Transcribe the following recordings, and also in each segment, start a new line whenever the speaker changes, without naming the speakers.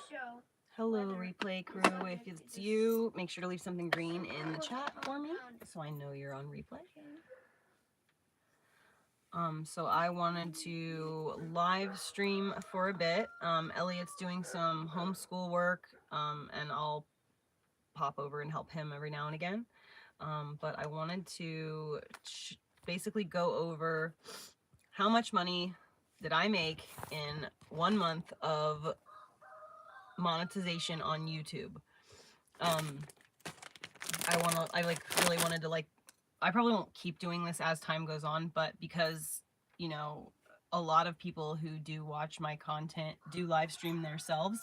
show.
Hello, replay crew. If it's you, make sure to leave something green in the chat for me so I know you're on replay. So I wanted to live stream for a bit. Elliot's doing some homeschool work, and I'll pop over and help him every now and again. But I wanted to basically go over how much money did I make in 1 month of monetization on YouTube. I really wanted to I probably won't keep doing this as time goes on, but because, you know, a lot of people who do watch my content do live stream themselves.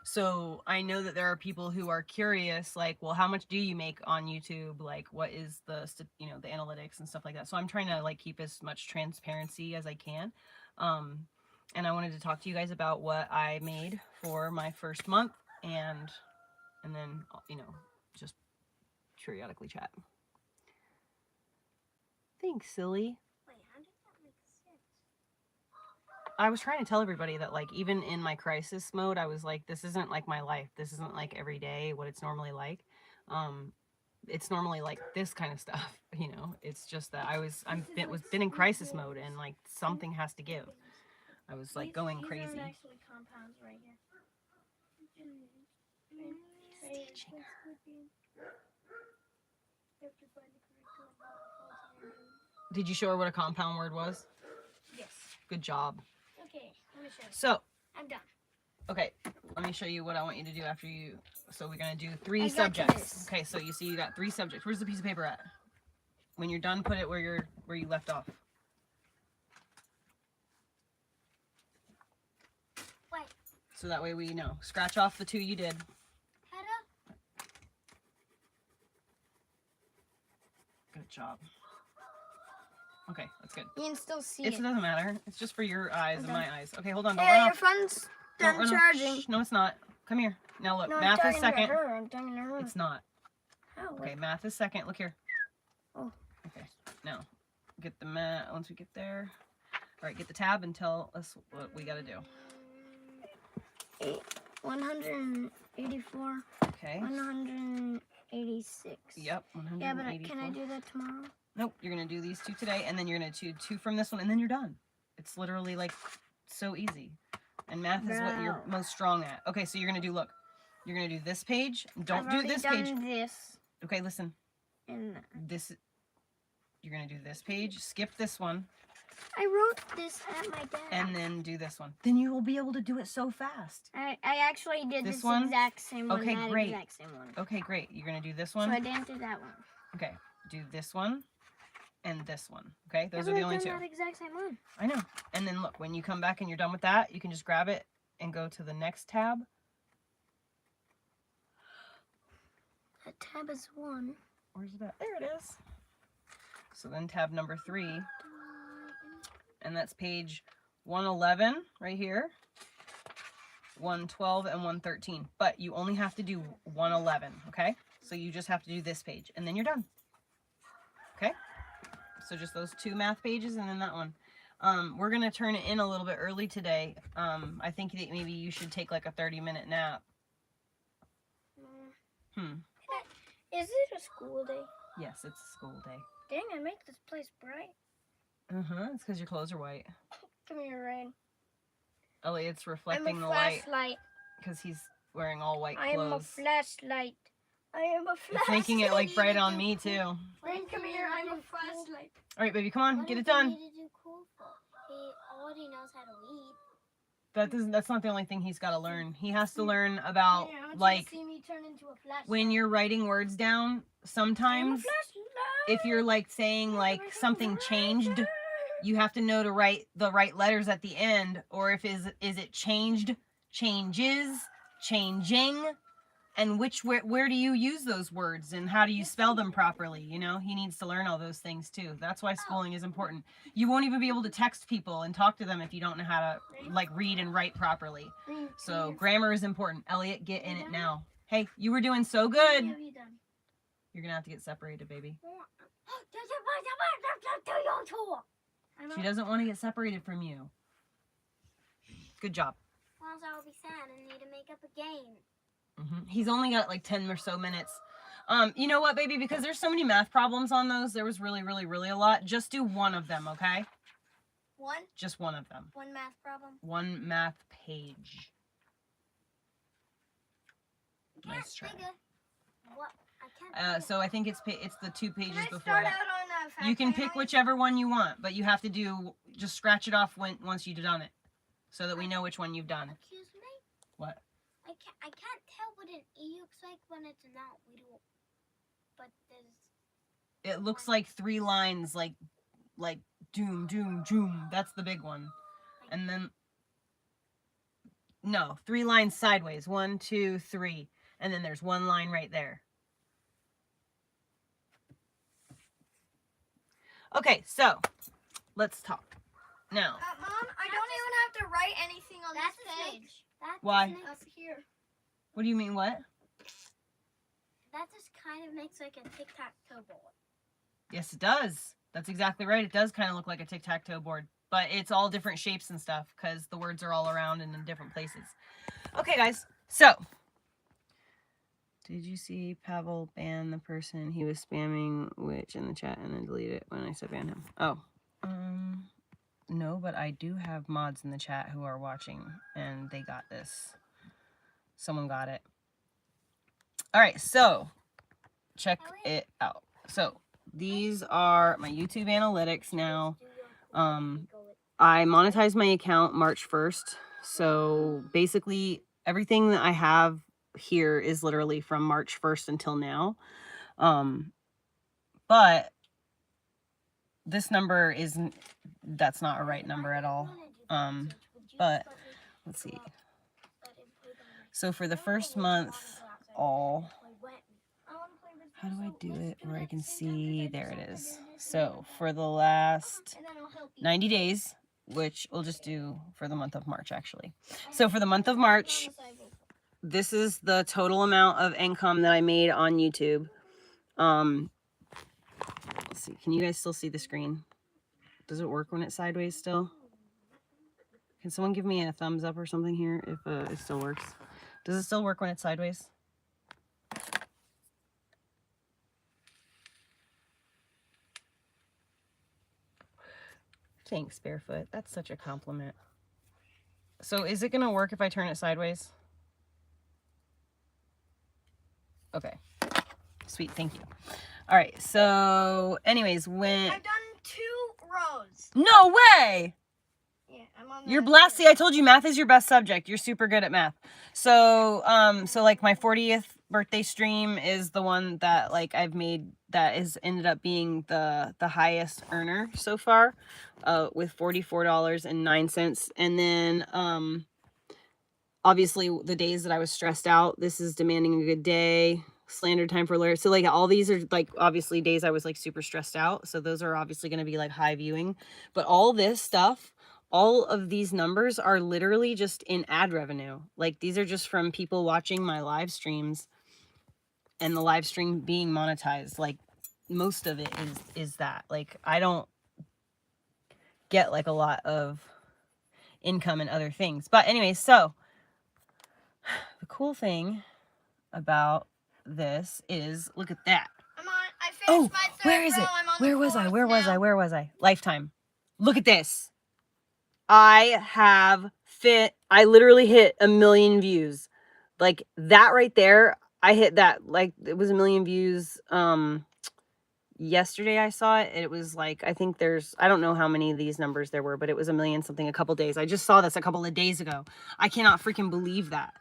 So I know that there are people who are curious, like, well, how much do you make on YouTube? Like, what is the, you know, the analytics and stuff like that. So I'm trying to like keep as much transparency as I can. And I wanted to talk to you guys about what I made for my first month and then, you know, just periodically chat. Thanks, silly.
Wait, how did that make sense?
I was trying to tell everybody that, like, even in my crisis mode, I was like, this isn't like my life. This isn't like every day what it's normally like. It's normally like this kind of stuff, you know. It's just that been in crisis mode, and like something has to give. I was like going crazy.
These aren't actually compounds right here.
He's teaching her. Did you show her what a compound word was?
Yes.
Good job.
Okay, let me show you.
So,
I'm done.
okay, let me show you what I want you to do after you. So we're going to do 3 subjects. Okay, so you see you got 3 subjects. Where's the piece of paper at? When you're done, put it where you left off.
Wait.
So that way we know. Scratch off the 2 you did. Good job. Okay, that's good.
You can still see
It doesn't matter. It's just for your eyes and my eyes. Okay, hold on. Don't
Hey,
run
your
off.
phone's done charging.
No, it's not. Come here. Now look,
No,
math
I'm
is
talking
second.
to her. I'm talking to her.
It's not.
How?
Okay, math is second. Look here.
Oh.
Okay, now get the math. Once we get there. All right, get the tab and tell us what we got to do.
184.
Okay.
186.
Yep, 184.
Yeah, but can I do that tomorrow?
Nope, you're going to do these 2 today, and then you're going to do 2 from this one, and then you're done. It's literally, like, so easy. And math is what you're most strong at. Okay, so you're going to do, look, you're going to do this page. Don't do this page.
This.
Okay, listen.
And
this, you're going to do this page. Skip this one.
I wrote this at my desk.
And then do this one. Then you will be able to do it so fast.
I actually did this
one?
exact same one.
Okay, great.
Exact same one.
Okay, great. You're going to do this one.
So I didn't do that one.
Okay, do this one and this one. Okay, those are the only 2.
That exact same one.
I know. And then look, when you come back and you're done with that, you can just grab it and go to the next tab.
That tab is 1.
Where's it at? There it is. So then tab number 3. And that's page 111 right here. 112 and 113. But you only have to do 111, okay? So you just have to do this page and then you're done. Okay? So just those 2 math pages and then that one. We're going to turn it in a little bit early today. I think that maybe you should take like a 30-minute nap.
Is it a school day?
Yes, it's a school day.
Dang, I make this place bright.
It's because your clothes are white.
Come here, Rain.
Elliot's reflecting
I'm
the
a
light
flashlight.
because he's wearing all white
I
clothes.
am a flashlight. I am a flashlight.
It's making it like bright on me too.
Rain, come here. I'm a flashlight.
All right, baby, come on, get it done.
What do you need to do cool for? He already knows how to read.
That's not the only thing he's got to learn. He has to learn about, like,
see me turn into a flashlight.
when you're writing words down, sometimes if you're like saying like something changed, you have to know to write the right letters at the end, or if is it changed, changes, changing, and where do you use those words and how do you spell them properly? You know, he needs to learn all those things too. That's why schooling is important. You won't even be able to text people and talk to them if you don't know how to like read and write properly. So grammar is important. Elliot, get in it now. Hey, you were doing so good. You're gonna have to get separated, baby. She doesn't want to get separated from you. Good job.
else I will be sad and need to make up a game.
He's only got like 10 or so minutes. You know what, baby? Because there's so many math problems on those, there was really a lot. Just do one of them, okay?
One?
Just one of them.
One math problem?
One math page. Nice try.
What? I can't.
So I think it's the 2 pages
Can I
before
start
that.
out on
You can pick whichever one you want, but you have to just scratch it off once you've done it, so that we know which one you've done.
Excuse me?
What?
I can't tell what an E looks like when it's not. But there's.
It looks like 3 lines, like doom, doom, doom. That's the big one. And then, no, 3 lines sideways. 1, 2, 3. And then there's 1 line right there. Okay, so let's talk. Now.
Mom, I don't even have to write anything on
That's
this
a
page.
snake. That's
Why?
A snake.
Up here.
What do you mean, what?
That just kind of makes like a tic-tac-toe board.
Yes, it does. That's exactly right. It does kind of look like a tic-tac-toe board, but it's all different shapes and stuff because the words are all around and in different places. Okay, guys. So, did you see Pavel ban the person he was spamming which in the chat and then delete it when I said ban him? Oh, no, but I do have mods in the chat who are watching and they got this. Someone got it. All right, so check it out. So these are my YouTube analytics now. I monetized my account March 1st. So basically everything that I have here is literally from March 1st until now. But this number that's not a right number at all. But let's see. So for the first month, how do I do it where I can see? There it is. So for the last 90 days, which we'll just do for the month of March, actually. So for the month of March, this is the total amount of income that I made on YouTube. Let's see. Can you guys still see the screen? Does it work when it's sideways still? Can someone give me a thumbs up or something here if it still works? Does it still work when it's sideways? Thanks, Barefoot. That's such a compliment. So is it going to work if I turn it sideways? Okay. Sweet. Thank you. All right. So anyways, when...
I've done 2 rows.
No way!
Yeah, I'm on
You're blessed. See, I told you math is your best subject. You're super good at math. So, so like my 40th birthday stream is the one that like I've made that has ended up being the highest earner so far, with $44.09. And then, obviously the days that I was stressed out, this is demanding a good day, slander time for Larry. So like all these are like obviously days I was like super stressed out. So those are obviously going to be like high viewing, but all this stuff, all of these numbers are literally just in ad revenue. Like these are just from people watching my live streams and the live stream being monetized. Like most of it is that. Like I don't get like a lot of income and other things. But anyway, so the cool thing about this is look at that.
I'm on. I finished my 3rd
where is
row.
it?
I'm on
Where
the
was I?
4th
Where was
now.
I? Where was I? Lifetime. Look at this. I literally hit 1 million views. Like that right there. I hit that, like it was 1 million views. Yesterday I saw it. It was like, I think I don't know how many of these numbers there were, but it was 1 million something a couple days. I just saw this a couple of days ago. I cannot freaking believe that.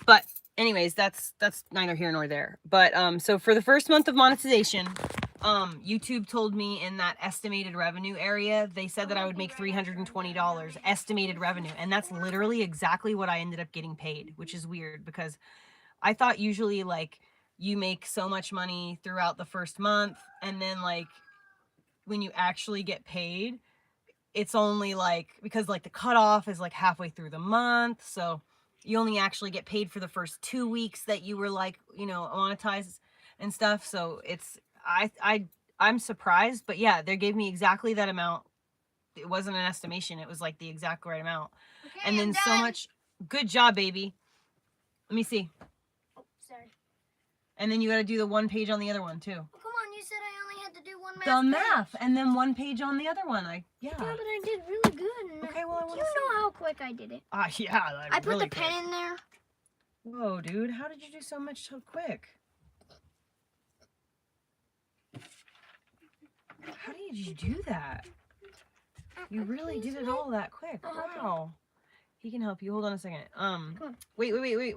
But anyways, that's neither here nor there. But so for the first month of monetization, YouTube told me in that estimated revenue area, they said that I would make $320 estimated revenue. And that's literally exactly what I ended up getting paid, which is weird because I thought usually like you make so much money throughout the first month. And then like when you actually get paid, it's only like, because like the cutoff is like halfway through the month. So you only actually get paid for the first 2 weeks that you were like, you know, monetized and stuff. So it's, I'm surprised, but yeah, they gave me exactly that amount. It wasn't an estimation. It was like the exact right amount.
Okay,
and then
I'm
so
done.
much, Good job, baby. Let me see.
Oh, sorry.
And then you got to do the one page on the other one too.
Oh, come on, you said I only had to do one
The
page.
math, and then one page on the other one.
Yeah, but I did really good.
Okay, well, I
Do
want
you
to see.
know how quick I did it?
Yeah.
I put
really
the pen in there.
Whoa, dude. How did you do so much so quick? How did you do that? You really did it all that quick. Wow. He can help you. Hold on a second. Wait.
You write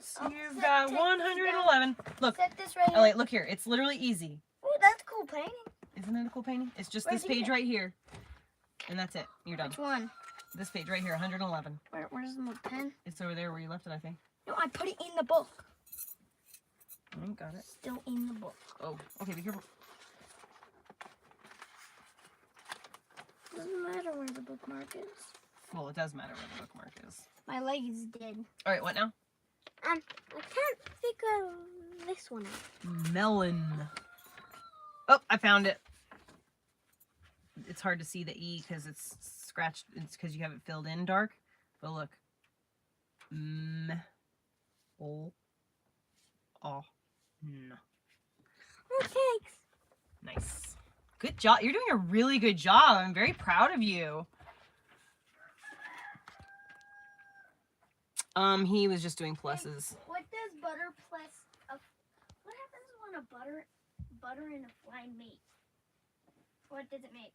So you've got 111. Look,
Set this right
Elliot,
here.
look here. It's literally easy.
Oh, that's a cool painting.
Isn't it a cool painting? It's just
Where's
this
it
page
at?
right here. And that's it. You're done.
Which one?
This page right here, 111.
Where's the pen?
It's over there where you left it, I think.
No, I put it in the book.
Oh, got it.
Still in the book.
Oh, okay, be careful.
Doesn't matter where the bookmark is.
Well, it does matter where the bookmark is.
My leg is dead.
All right, what now?
I can't figure this one out.
Melon. Oh, I found it. It's hard to see the E because it's scratched. It's because you have it filled in dark. But look. No.
Oh, thanks.
Nice. Good job. You're doing a really good job. I'm very proud of you. He was just doing pluses.
What does butter plus what happens when a butter and a fly mate? What does it make?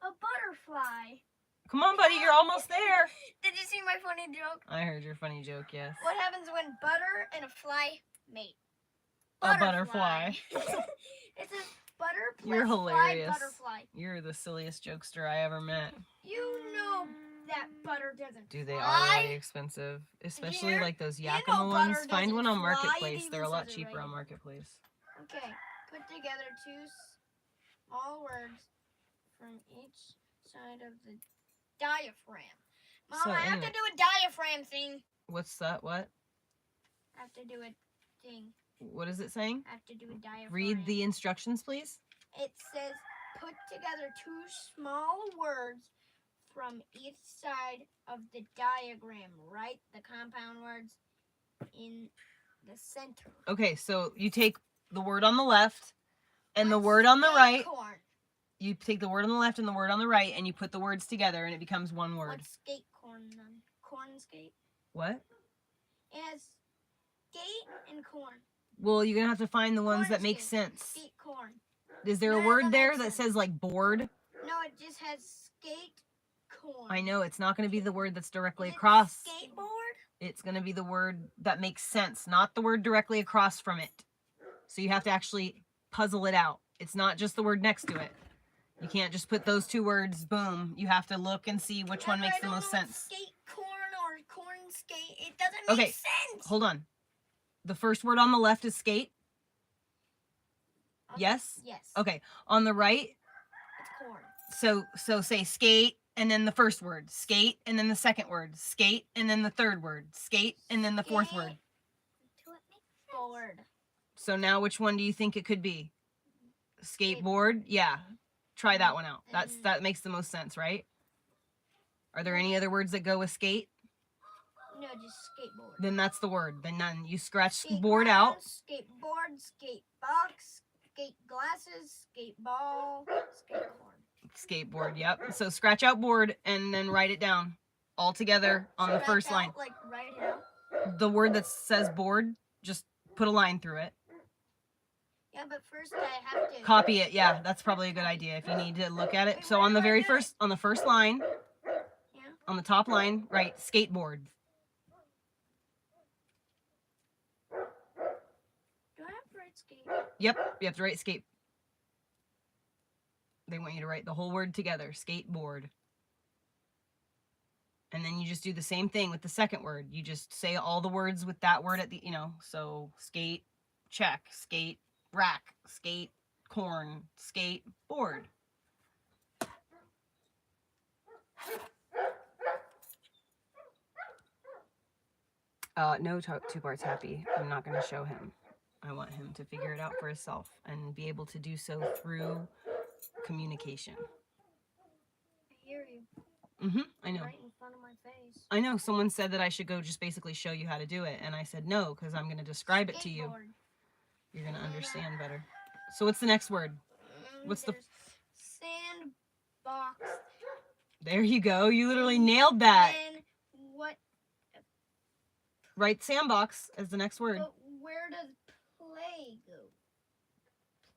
A butterfly.
Come on, buddy. You're almost there.
Did you see my funny joke?
I heard your funny joke, yes.
What happens when butter and a fly mate?
A butterfly.
It's a butter plus
You're hilarious.
fly butterfly.
You're the silliest jokester I ever met.
You know that butter doesn't
Dude, they
fly.
are really expensive. Especially
Here,
like those
you know
Yakima
butter
ones. Find one on
doesn't fly,
Marketplace.
it
They're a
even
lot
says it
cheaper
right
on
here.
Marketplace.
Okay, put together two small words from each side of the diaphragm. Mom,
So,
I have
anyway.
to do a diaphragm thing.
What's that? What?
I have to do a thing.
What is it saying?
I have to do a diaphragm.
Read the instructions, please.
It says put together two small words from each side of the diagram. Write the compound words in the center.
Okay, so you take the word on the left and the
What's
word on the right.
Corn?
You take the word on the left and the word on the right, and you put the words together, and it becomes one word.
What's skate corn then? Corn skate?
What?
It has skate and corn.
Well, you're gonna have to find the ones
Corn
that make
skate.
sense.
Skate corn.
Is there a
None of
word
them
there
make
that
sense.
says like board?
No, it just has skate corn.
I know it's not gonna be the word that's directly
Is it
across.
skateboard?
It's gonna be the word that makes sense, not the word directly across from it. So you have to actually puzzle it out. It's not just the word next to it. You can't just put those two words, boom. You have to look and see which one
but
makes
I
the
don't
most
know
sense.
Skate corn or corn skate. It doesn't make
Okay,
sense.
hold on. The first word on the left is skate. Yes?
Yes.
Okay. On the right,
It's corn.
so say skate and then the first word. Skate and then the second word. Skate and then the third word. Skate and then the fourth word.
Board.
So now which one do you think it could be? Skateboard? Yeah. Try that one out. That makes the most sense, right? Are there any other words that go with skate?
No, just skateboard.
Then that's the word. Then none. You scratch
Skate
board
ground,
out.
Skateboard, skate box, skate glasses, skate ball, skate corn.
Skateboard, yep. So scratch out board and then write it down all together on the
Scratch
first
out,
line.
Like write it out.
The word that says board, just put a line through it.
Yeah, but first I have to
Copy it. Yeah, that's probably a good idea if you need to look at it.
Wait,
So
where
on the
do I
very
do
first, on the first line,
Yeah.
on the top line, write skateboard.
Do I have to write skate?
Yep, you have to write skate. They want you to write the whole word together, skateboard. And then you just do the same thing with the second word. You just say all the words with that word at the, so skate, check, skate, rack, skate, corn, skate, board. No two parts happy. I'm not going to show him. I want him to figure it out for himself and be able to do so through communication.
I hear you.
I know.
Right in front of my face. boys.
I know someone said that I should go just basically show you how to do it, and I said no because I'm going to describe it to you.
Skateboard.
You're going to understand better. So what's the next word? What's the...
There's sandbox.
There you go. You literally nailed that.
Then what?
Write sandbox as the next word.
But where does play go?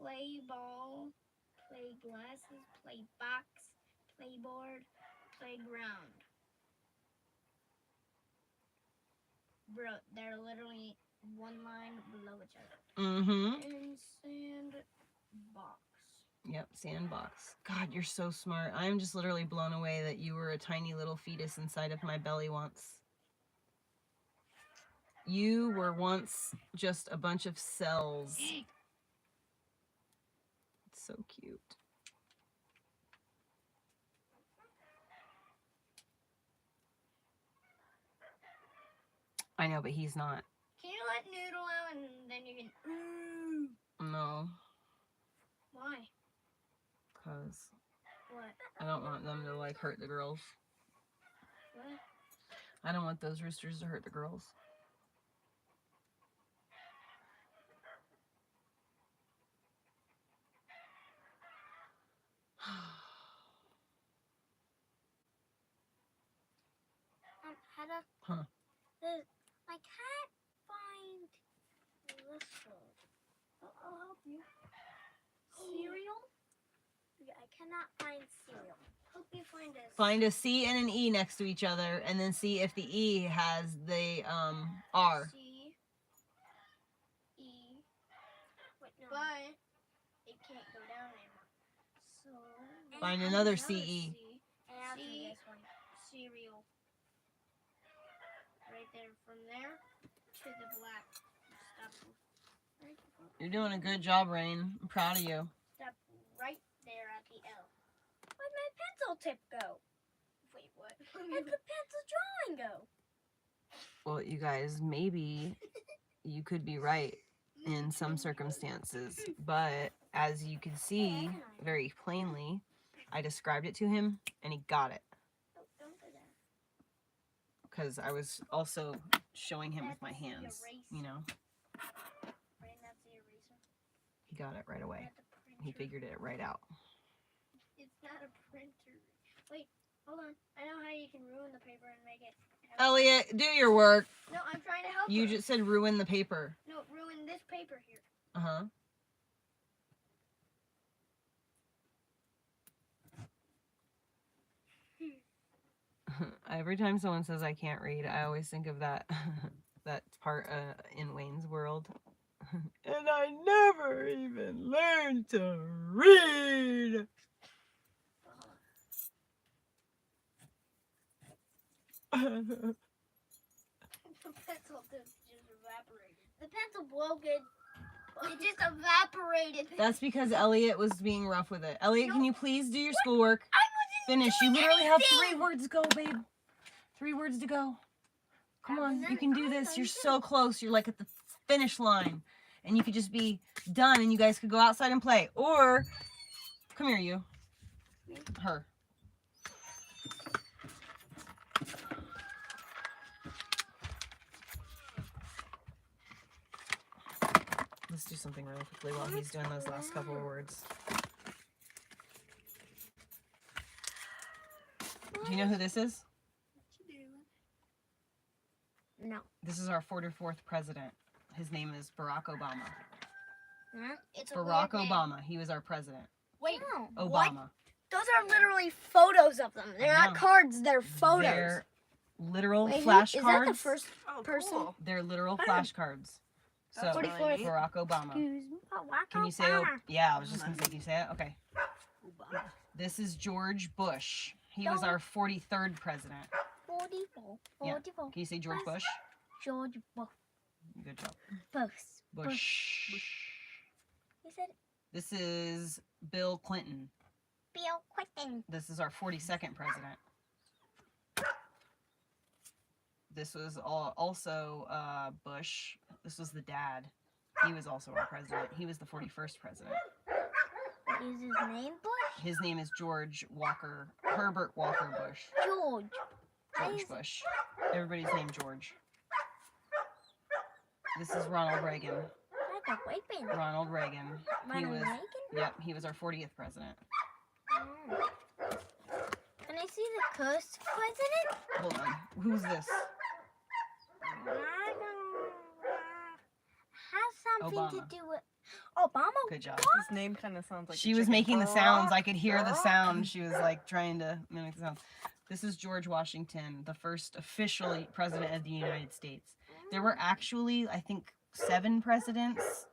Play ball, play glasses, play box, playboard, playground. Bro, they're literally one line below each other.
Mm-hmm.
And sandbox.
Yep, sandbox. God, you're so smart. I'm just literally blown away that you were a tiny little fetus inside of my belly once. You were once just a bunch of cells. It's so cute. I know, but he's not.
Can you let Noodle out and then you can
No,
Why?
because
What?
I don't want them to like hurt the girls.
What?
I don't want those roosters to hurt the girls.
Hedda,
Huh.
I can't find this word. I'll help you. Cereal? Yeah, I cannot find cereal. Help me find this.
Find a C and an E next to each other, and then see if the E has the R.
C. E.
Wait, no.
But it can't go down anymore. So
Find
And
another
C.
CE.
And after
C.
this one.
Cereal. Right there, from there to the black. Stop. Right,
You're doing a good job, Rain. I'm proud of you.
stop right there at the L.
Where'd my pencil tip go?
Wait, what?
Where'd the pencil drawing go?
Well, you guys, maybe you could be right in some circumstances, but as you can see very plainly, I described it to him and he got it
Oh, don't do that.
because I was also showing him with my
That's the
hands, you
eraser.
know.
Right, that's the eraser.
He got it right away.
That's a
He
printer.
figured it right out.
It's not a printer. Wait, hold on. I know how you can ruin the paper and make it.
Elliot, do your work.
No, I'm trying to help
You
her.
just said ruin the paper.
No, ruin this paper here.
Uh-huh. Every time someone says I can't read, I always think of that that part in Wayne's World. And I never even learned to read.
The pencil just evaporated.
The pencil broke it.
It just evaporated.
That's because Elliot was being rough with it. Elliot, can you please do your schoolwork?
I wasn't
Finish. You
doing
literally have
anything.
3 words to go, babe. 3 words to go. Come on, you can do this. You're
Too.
so close. You're like at the finish line. And you could just be done and you guys could go outside and play. Or, come here, you. Her. Let's do something really quickly while he's doing those last couple of words. Do you know who this is?
No.
This is our 44th president. His name is Barack Obama.
Huh?
It's a
Barack
weird name.
Obama. He was our president.
Wait,
No.
Obama.
those are literally photos of them. They're
I
not
know.
cards. They're photos.
They're literal
Wait,
flashcards.
is that the first person?
They're literal flashcards. So,
That's really neat.
Barack Obama.
Excuse me.
Can you say, yeah, I was just going to say, can you say it? Okay. This is George Bush. He was our 43rd president.
44.
Yeah.
44.
Can you say George Bush?
George Bush.
Good job.
Bush. You said
This is Bill Clinton.
Bill Clinton.
This is our 42nd president. This was also Bush. This was the dad. He was also our president. He was the 41st president.
What is his name? Bush?
His name is George Herbert Walker Bush.
George.
George Bush. Everybody's named George. This is Ronald Reagan.
Like a weapon.
Ronald Reagan.
Ronald Reagan?
Yep, he was our 40th president.
Oh. Can I see the cursed president?
Hold on. Who's this?
Has something
Obama.
to do with Obama.
Good job.
His name kind of sounds like.
She
a
was
chicken.
making the sounds. I could hear the sound. She was like trying to mimic the sounds. This is George Washington, the first official president of the United States. There were actually, I think, 7 presidents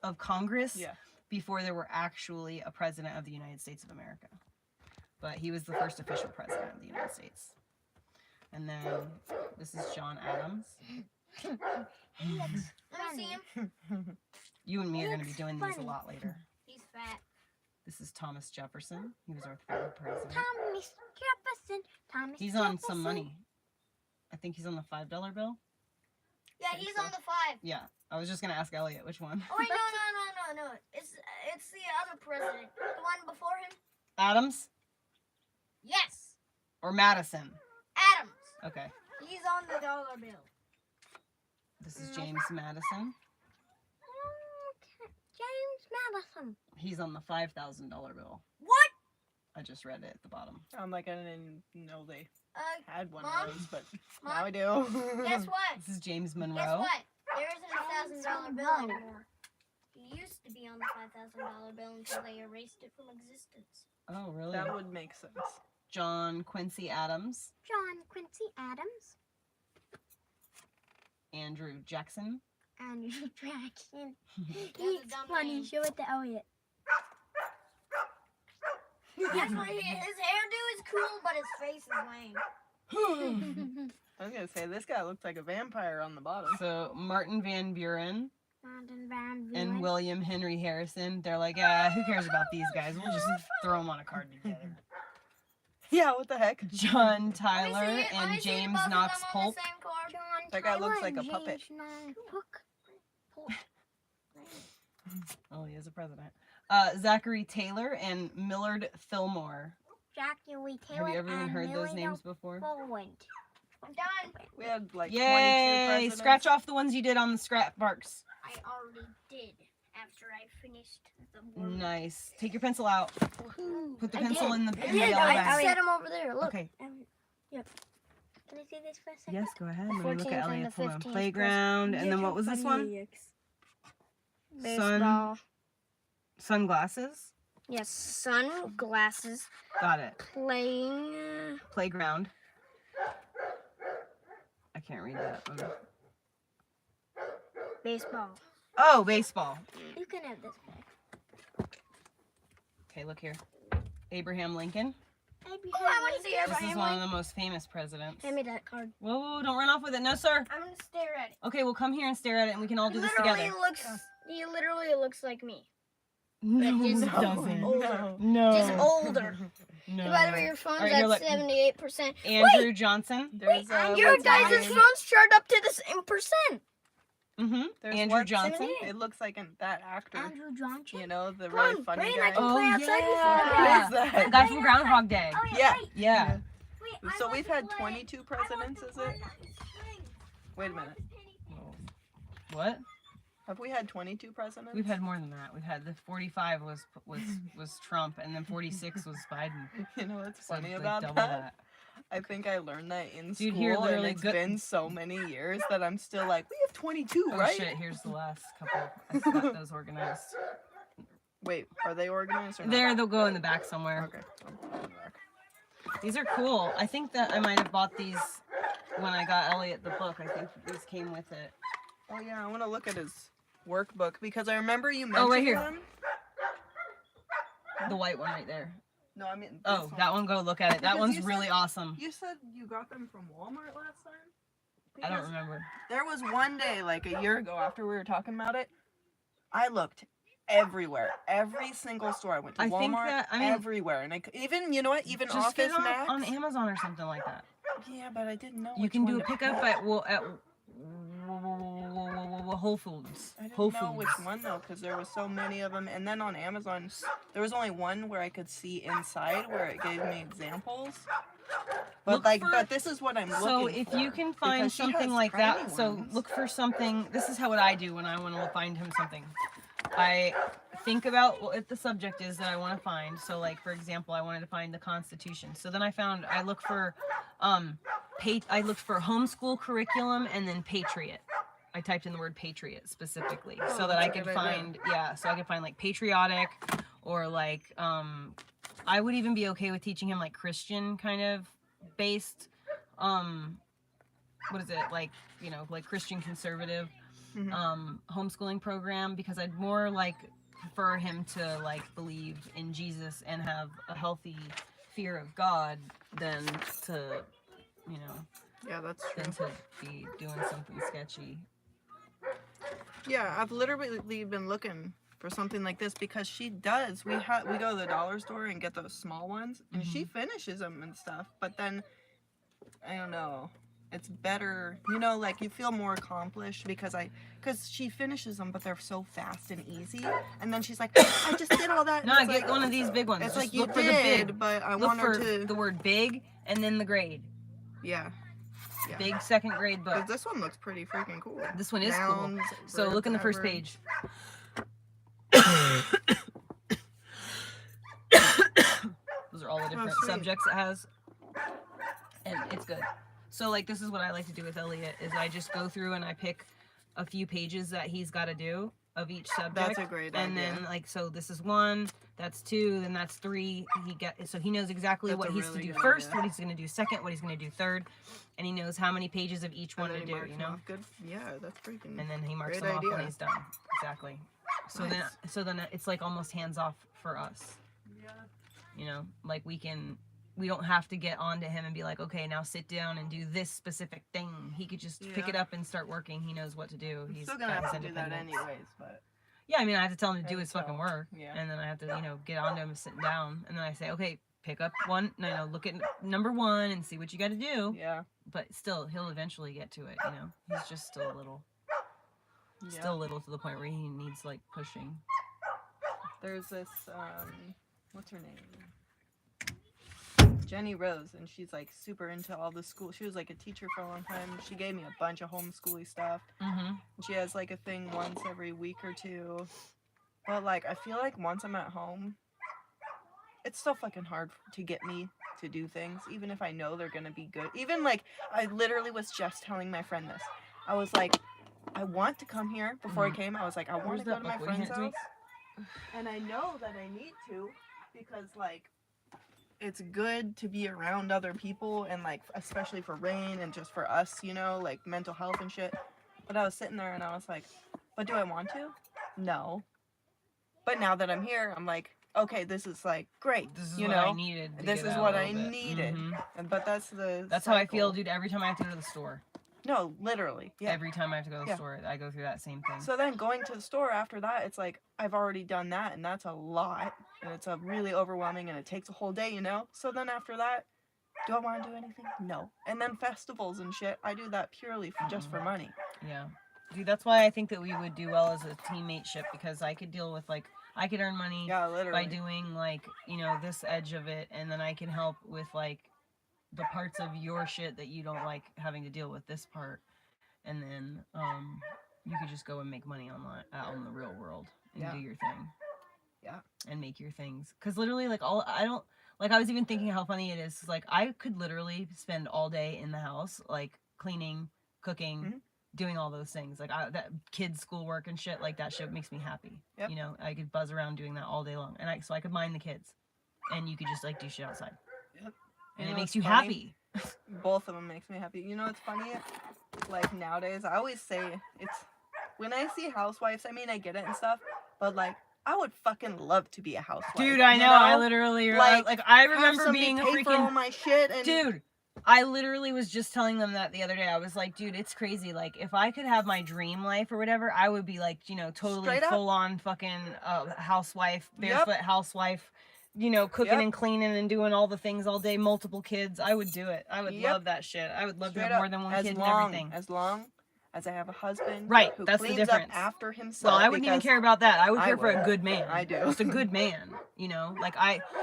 of Congress
Yeah.
before there were actually a president of the United States of America. But he was the first official president of the United States. And then this is John Adams.
Let me see him.
You and me are going to be
It's
doing these a
funny.
lot later.
He's fat.
This is Thomas Jefferson. He was our 3rd president.
Thomas Jefferson. Thomas
He's on some
Jefferson.
money. I think he's on the $5 bill.
Yeah,
Think
he's
so.
on the 5.
Yeah, I was just gonna ask Elliot which one.
Oh wait, no. It's the other president. The one before him.
Adams
Yes,
or Madison?
Adams.
Okay,
He's on the dollar bill.
this is James Madison.
Okay. James Madison.
He's on the $5,000 bill.
What?
I just read it at the bottom.
I'm like, I didn't know they
Uh,
had one
Mom?
of those, but
Mom?
now I do.
guess what?
This is James
Guess
Monroe.
what? There isn't a $1,000 bill anymore. He used to be on the $5,000 bill until they erased it from existence.
Oh, really?
That would make sense.
John Quincy Adams.
John Quincy Adams.
Andrew Jackson.
Andrew Jackson.
That's a
He's
dumb
funny.
name.
Show it to Elliot.
That's why his hairdo is cool, but his face is lame.
I was gonna say this guy looks like a vampire on the bottom.
So Martin Van Buren
Martin Van
and
Buren.
William Henry Harrison. They're like, who cares about these guys? We'll just throw them on a card together.
Yeah, what the heck?
John
Let me
Tyler
see it. Let
and
me see
James
both of
Knox
them on
Polk.
the same card.
John
That guy looks
Tyler
like a
and
puppet.
James Knox Polk.
Oh, he is a president. Zachary Taylor and Millard Fillmore.
Zachary Taylor
Have you ever even
and
heard those
Millard
names before?
Forward.
I'm done.
We had like 22
Yay!
presidents.
Scratch off the ones you did on the scrap barks.
I already did after I finished the word.
Nice. Take your pencil out.
Woohoo.
Put the
I
pencil
did.
in the
I
yellow
did.
bag.
I set him over there. Look.
Okay.
Yep. Can I see this for a second?
Yes, go ahead. Let me look
14th
at
and
Elliot's
the
hold on.
15th
Playground, and then what was this one?
Baseball.
Sunglasses.
Yes, sunglasses.
Got it.
Playing.
Playground. I can't read that one.
Baseball.
Oh, baseball.
You can have this back.
Okay, look here. Abraham Lincoln.
Oh, I want to see
This
Abraham
is one of
Lincoln.
the most famous presidents.
Hand me that card.
Whoa, don't run off with it. No, sir.
I'm gonna stare at it.
Okay, well, come here and stare at it, and we can all do this together.
He literally looks like me.
No,
Just
it doesn't.
older.
No.
Just older.
No.
By the way, your phone's
Alright, here,
at
look.
78%.
Andrew Johnson.
There's
Your
what's his
guys'
name?
phones chart up to the same percent.
Mm-hmm.
There's
Andrew
what?
Johnson.
It looks like that actor.
Andrew Johnson.
You know, the
Come
really
on,
funny
Brain,
guy.
I can
Oh,
play outside
yeah.
What is
The
that?
guy from Groundhog Day.
Oh, yeah.
Yeah.
Wait.
Yeah.
Wait, I
So
want
we've
to
had
play.
22 presidents, is it? Wait a minute.
What?
Have we had 22 presidents?
We've had more than that. We've had the 45 was Trump, and then 46 was Biden.
You know what's
So
funny
like
about
double
that? I think I learned that in
Dude,
school,
here,
and
literally
it's
go-
been so many years that I'm still like, we have 22,
Oh
right?
shit! Here's the last couple. I got those organized.
Wait, are they organized or not?
There, they'll go in the back somewhere.
Okay. I'll go back.
These are cool. I think that I might have bought these when I got Elliot the book. I think these came with it.
Oh yeah, I want to look at his workbook because I remember you mentioned
Oh, right here.
them.
The white one right there.
No, I mean. This
Oh, that one. Go look at it. That
Because
one's
you
really
said-
awesome.
You said you got them from Walmart last time?
I don't
Because
remember.
There was one day, like a year ago, after we were talking about it, I looked everywhere, every single store. I went to
I
Walmart,
think that- I mean-
everywhere, and even you know what, even
Just get
Office
on,
Max.
on Amazon or something like that.
Yeah, but I didn't know.
You
which
can do
one
a
to
pickup
pick.
at Whole Foods.
I didn't
Whole
know which
Foods.
one though, because there was so many of them. And then on Amazon, there was only one where I could see inside, where it gave me examples. But
Look for-
but this is what I'm
So
looking
if
for.
you can find
because she
something
has
like
tiny
that, so
ones.
look for something. This is what I do when I want to find him something. I think about what the subject is that I want to find. So like for example, I wanted to find the Constitution. So then I look for I looked for homeschool curriculum and then patriot. I typed in the word patriot specifically so that I could find so I could find like patriotic or like I would even be okay with teaching him like Christian kind of based what is it, like, you know, like Christian conservative homeschooling program, because I'd more like prefer him to like believe in Jesus and have a healthy fear of God than to, you know,
Yeah, that's true.
than to be doing something sketchy.
Yeah, I've literally been looking for something like this because she does. We go to the dollar store and get those small ones, and she finishes them and stuff. But then, I don't know. It's better, you know, like you feel more accomplished because she finishes them, but they're so fast and easy. And then she's like, I just did all that.
No, I get one of these big ones.
It's
Just
like you
look for
did,
the big.
but I
Look
want her
for
to.
the word big and then the grade.
Yeah. Yeah.
Big second grade book.
'Cause this one looks pretty freaking cool.
This one is
Nouns,
cool. So
verbs,
look in the first
adverbs.
page. Those are all the different
sweet.
subjects it has. And it's good. So like this is what I like to do with Elliot is I just go through and I pick a few pages that he's got to do of each subject.
That's a great
and
idea.
then like so this is 1, that's 2, then that's 3. So he knows exactly
That's
what
a
he's
really
to do
good
first,
idea.
what he's going to do second, what he's going to do third, and he knows how many pages of each one
And
to
then he
do,
marks
you
them
know?
off. Good. Yeah, that's freaking.
And then he marks
Great
them off when
idea.
he's done. Exactly. So
Nice.
then it's like almost hands off for us.
Yeah.
You know, like we don't have to get onto him and be like, okay, now sit down and do this specific thing. He could just pick
Yeah.
it up and start working. He knows what to do.
He's
He's
still gonna
got
have
his
to do that
independence.
anyways, but.
Yeah, I mean, I have to tell him to do
I
his
can
fucking
tell.
work.
Yeah.
And then I have to, you know, get onto him and sit down. And then I say, okay, pick up look at number 1 and see what you got to do.
Yeah.
But still, he'll eventually get to it, you know? He's just still a little.
Yeah.
Still little to the point where he needs like pushing.
There's this what's her name? Jenny Rose, and she's like super into all the school. She was like a teacher for a long time. She gave me a bunch of homeschooling stuff.
Mm-hmm.
She has like a thing once every week or two. But like I feel like once I'm at home, it's so fucking hard to get me to do things, even if I know they're gonna be good. Even like I literally was just telling my friend this. I was like, I want to come here. Before I came, I was like, I want
Where's
to go
that
to my
book? Will you
friend's
hand it to
house. And I know that I need to because like it's good to be around other people and like especially for Rain and just for us, you know, like mental health and shit. But I was sitting there and I was like, but do I want to? No. But now that I'm here, I'm like, okay, this is like great.
This is
you
what
know?
I needed.
This is what I needed. But that's the
That's how I feel,
cycle.
dude, every time I have to go to the store.
No, literally. Yeah.
Every time I have to go to the
Yeah.
store, I go through that same thing.
So then going to the store after that, it's like I've already done that and that's a lot and it's a really overwhelming and it takes a whole day, you know? So then after that, do I want to do anything? No. And then festivals and shit, I do that purely just for money.
Yeah. Dude, that's why I think that we would do well as a teammateship, because I could deal with like, I could earn money
Yeah, literally.
by doing like, you know, this edge of it, and then I can help with like the parts of your shit that you don't like having to deal with this part. And then you could just go and make money online out in the real world and
Yeah.
do your thing.
Yeah.
And make your things. Because literally, like, I was even thinking how funny it is. Like, I could literally spend all day in the house, like, cleaning, cooking, doing all those things. Like, that kids' schoolwork and shit, like, that shit makes me happy.
Yep.
You know, I could buzz around doing that all day long. And so I could mind the kids. And you could just, like, do shit outside.
Yep.
And
You
it
know
makes
what's
you
funny?
happy.
Both of them makes me happy. You know what's funny? Like nowadays, I always say it's when I see housewives. I mean, I get it and stuff, but like I would fucking love to be a housewife.
Dude, I
you
know. I literally, like I
have
remember
somebody
being a
pay for all
freaking
my shit and
dude. I literally was just telling them that the other day. I was like, dude, it's crazy. Like, if I could have my dream life or whatever, I would be like, you know, totally
Straight up.
full on fucking housewife,
Yep.
barefoot housewife, you know, cooking
Yep.
and cleaning and doing all the things all day, multiple kids. I would do it. I would
Yep.
love that shit. I would love to
Straight
have more
up.
than one
as
kid
long,
and everything.
As long as I have a husband
Right,
who
that's the
cleans up
difference.
after himself.
Well, I wouldn't even
because
care about that. I would
I
care for a
would.
good man.
I do.
Just a good man, you know? Like,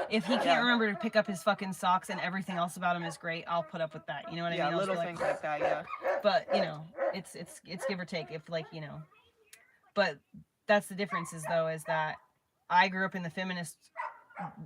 if he can't
Yeah.
remember to pick up his fucking socks and everything else about him is great, I'll put up with that. You know what I mean?
Yeah,
I'll just
little
be
things like that, yeah.
But, you know, it's give or take. If, like, you know. But that's the difference is that I grew up in the feminist,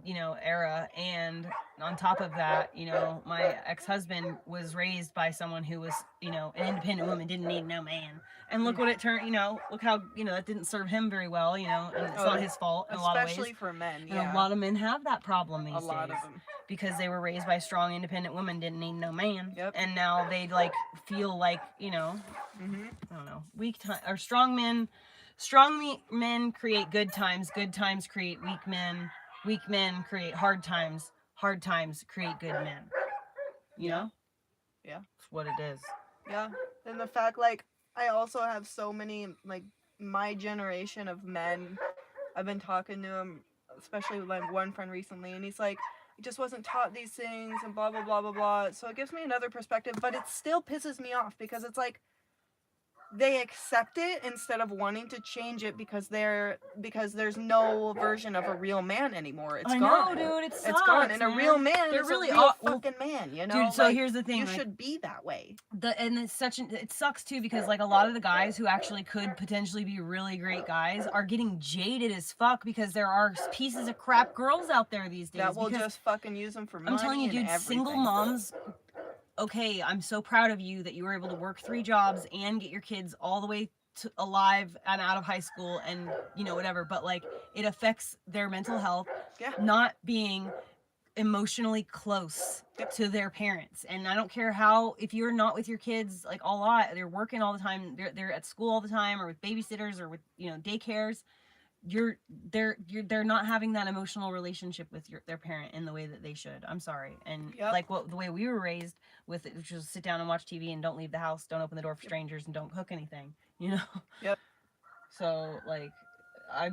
you know, era, and on top of that, you know, my ex-husband was raised by someone who was, you know, an independent woman, didn't need no man. And look what it turned, you know, look how, you know, that didn't serve him very well, you know, and it's not his fault in a lot of ways.
Especially for men,
And a lot of men have that problem these days.
A lot of them.
Because they were raised by strong, independent women, didn't need no man.
Yep.
And now they, like, feel like, you know, I don't know, strong men create good times create weak men create hard times create good men. You know?
Yeah.
That's what it is.
Yeah. And the fact, like, I also have so many, like, my generation of men, I've been talking to him, especially with, like, one friend recently, and he's like, I just wasn't taught these things and blah, blah, blah, blah, blah. So it gives me another perspective, but it still pisses me off because it's like, they accept it instead of wanting to change it because there's no version of a real man anymore. It's gone.
Know, dude.
It's gone. And
man.
a real man
They're
is
really
a real fucking man, you know?
Dude, so
like,
here's the thing.
You
like,
should be that way.
And it's it sucks too because, like, a lot of the guys who actually could potentially be really great guys are getting jaded as fuck because there are pieces of crap girls out there these days.
That will just fucking use them for money.
I'm telling you, dude, single moms. Okay, I'm so proud of you that you were able to work 3 jobs and get your kids all the way to alive and out of high school and, you know, whatever. But, like, it affects their mental health.
Yeah.
Not being emotionally close to their parents. And I don't care how, if you're not with your kids, like, a lot, they're working all the time, they're at school all the time, or with babysitters, or with, you know, daycares. They're not having that emotional relationship with their parent in the way that they should. I'm sorry. And like the way we were raised with it, which was sit down and watch TV and don't leave the house, don't open the door for strangers, and don't cook anything, you know?
Yep.
So, like, I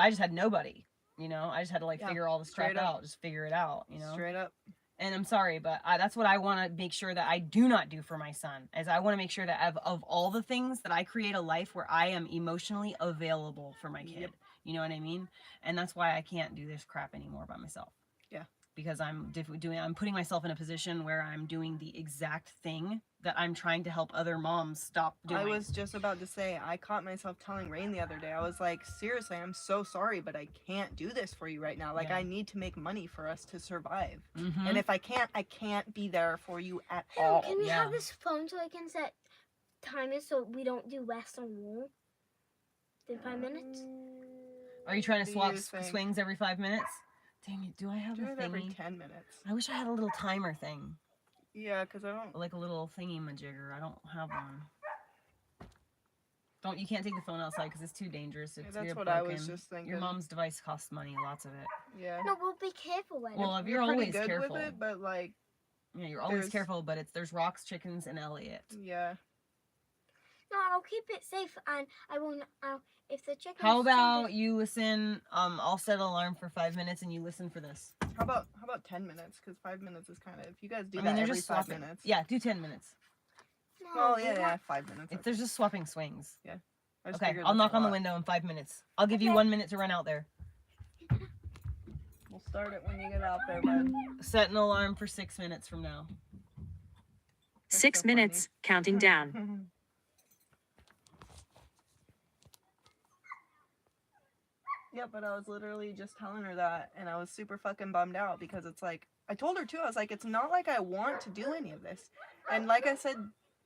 just had nobody, you know? I just had to, like, figure all this crap out, just figure it out, you know?
Straight up.
And I'm sorry, but that's what I want to make sure that I do not do for my son, is I want to make sure that of all the things that I create a life where I am emotionally available for my kid. Yep. You know what I mean? And that's why I can't do this crap anymore by myself.
Yeah.
Because I'm putting myself in a position where I'm doing the exact thing that I'm trying to help other moms stop doing.
I was just about to say, I caught myself telling Rain the other day, I was like, seriously, I'm so sorry, but I can't do this for you right now. Like, I need to make money for us to survive. Mm-hmm. And if I can't be there for you at all.
Can we have this phone so I can set timers so we don't do less on wall than 5 minutes?
Are you trying to swap swings every 5 minutes? Dang it, do I have a thingy?
Every 10 minutes.
I wish I had a little timer thing.
Yeah, because I don't...
Like a little thingy-majigger. I don't have one. You can't take the phone outside because it's too dangerous. It's
that's what broken. I was just thinking.
Your mom's device costs money, lots of it.
Yeah.
No, we'll be careful with it.
Well, you're always
good
careful.
With it, but, like...
Yeah, you're always careful, but there's rocks, chickens, and Elliot.
Yeah.
No, I'll keep it safe, and I won't... if the chicken...
How about you listen? I'll set an alarm for 5 minutes, and you listen for this.
How about 10 minutes? Because 5 minutes is kind of... If you guys do that every 5 minutes...
Yeah, do 10 minutes.
No, yeah, 5 minutes.
If there's just swapping swings.
Yeah.
Okay, I'll knock on the window in 5 minutes. I'll give you 1 minute to run out there.
We'll start it when you get out there, bud.
Set an alarm for 6 minutes from now.
6 minutes, counting down.
Yeah, but I was literally just telling her that, and I was super fucking bummed out because it's like, I told her too, I was like, it's not like I want to do any of this. And like I said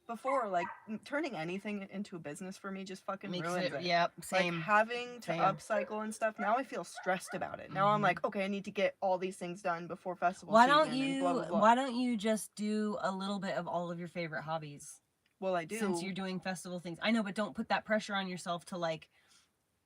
before, like, turning anything into a business for me just fucking ruins it.
Yep, same.
Like, having to upcycle and stuff, now I feel stressed about it. Now I'm like, okay, I need to get all these things done before festival season and blah, blah, blah.
Why don't you just do a little bit of all of your favorite hobbies?
Well, I do.
Since you're doing festival things. I know, but don't put that pressure on yourself to, like,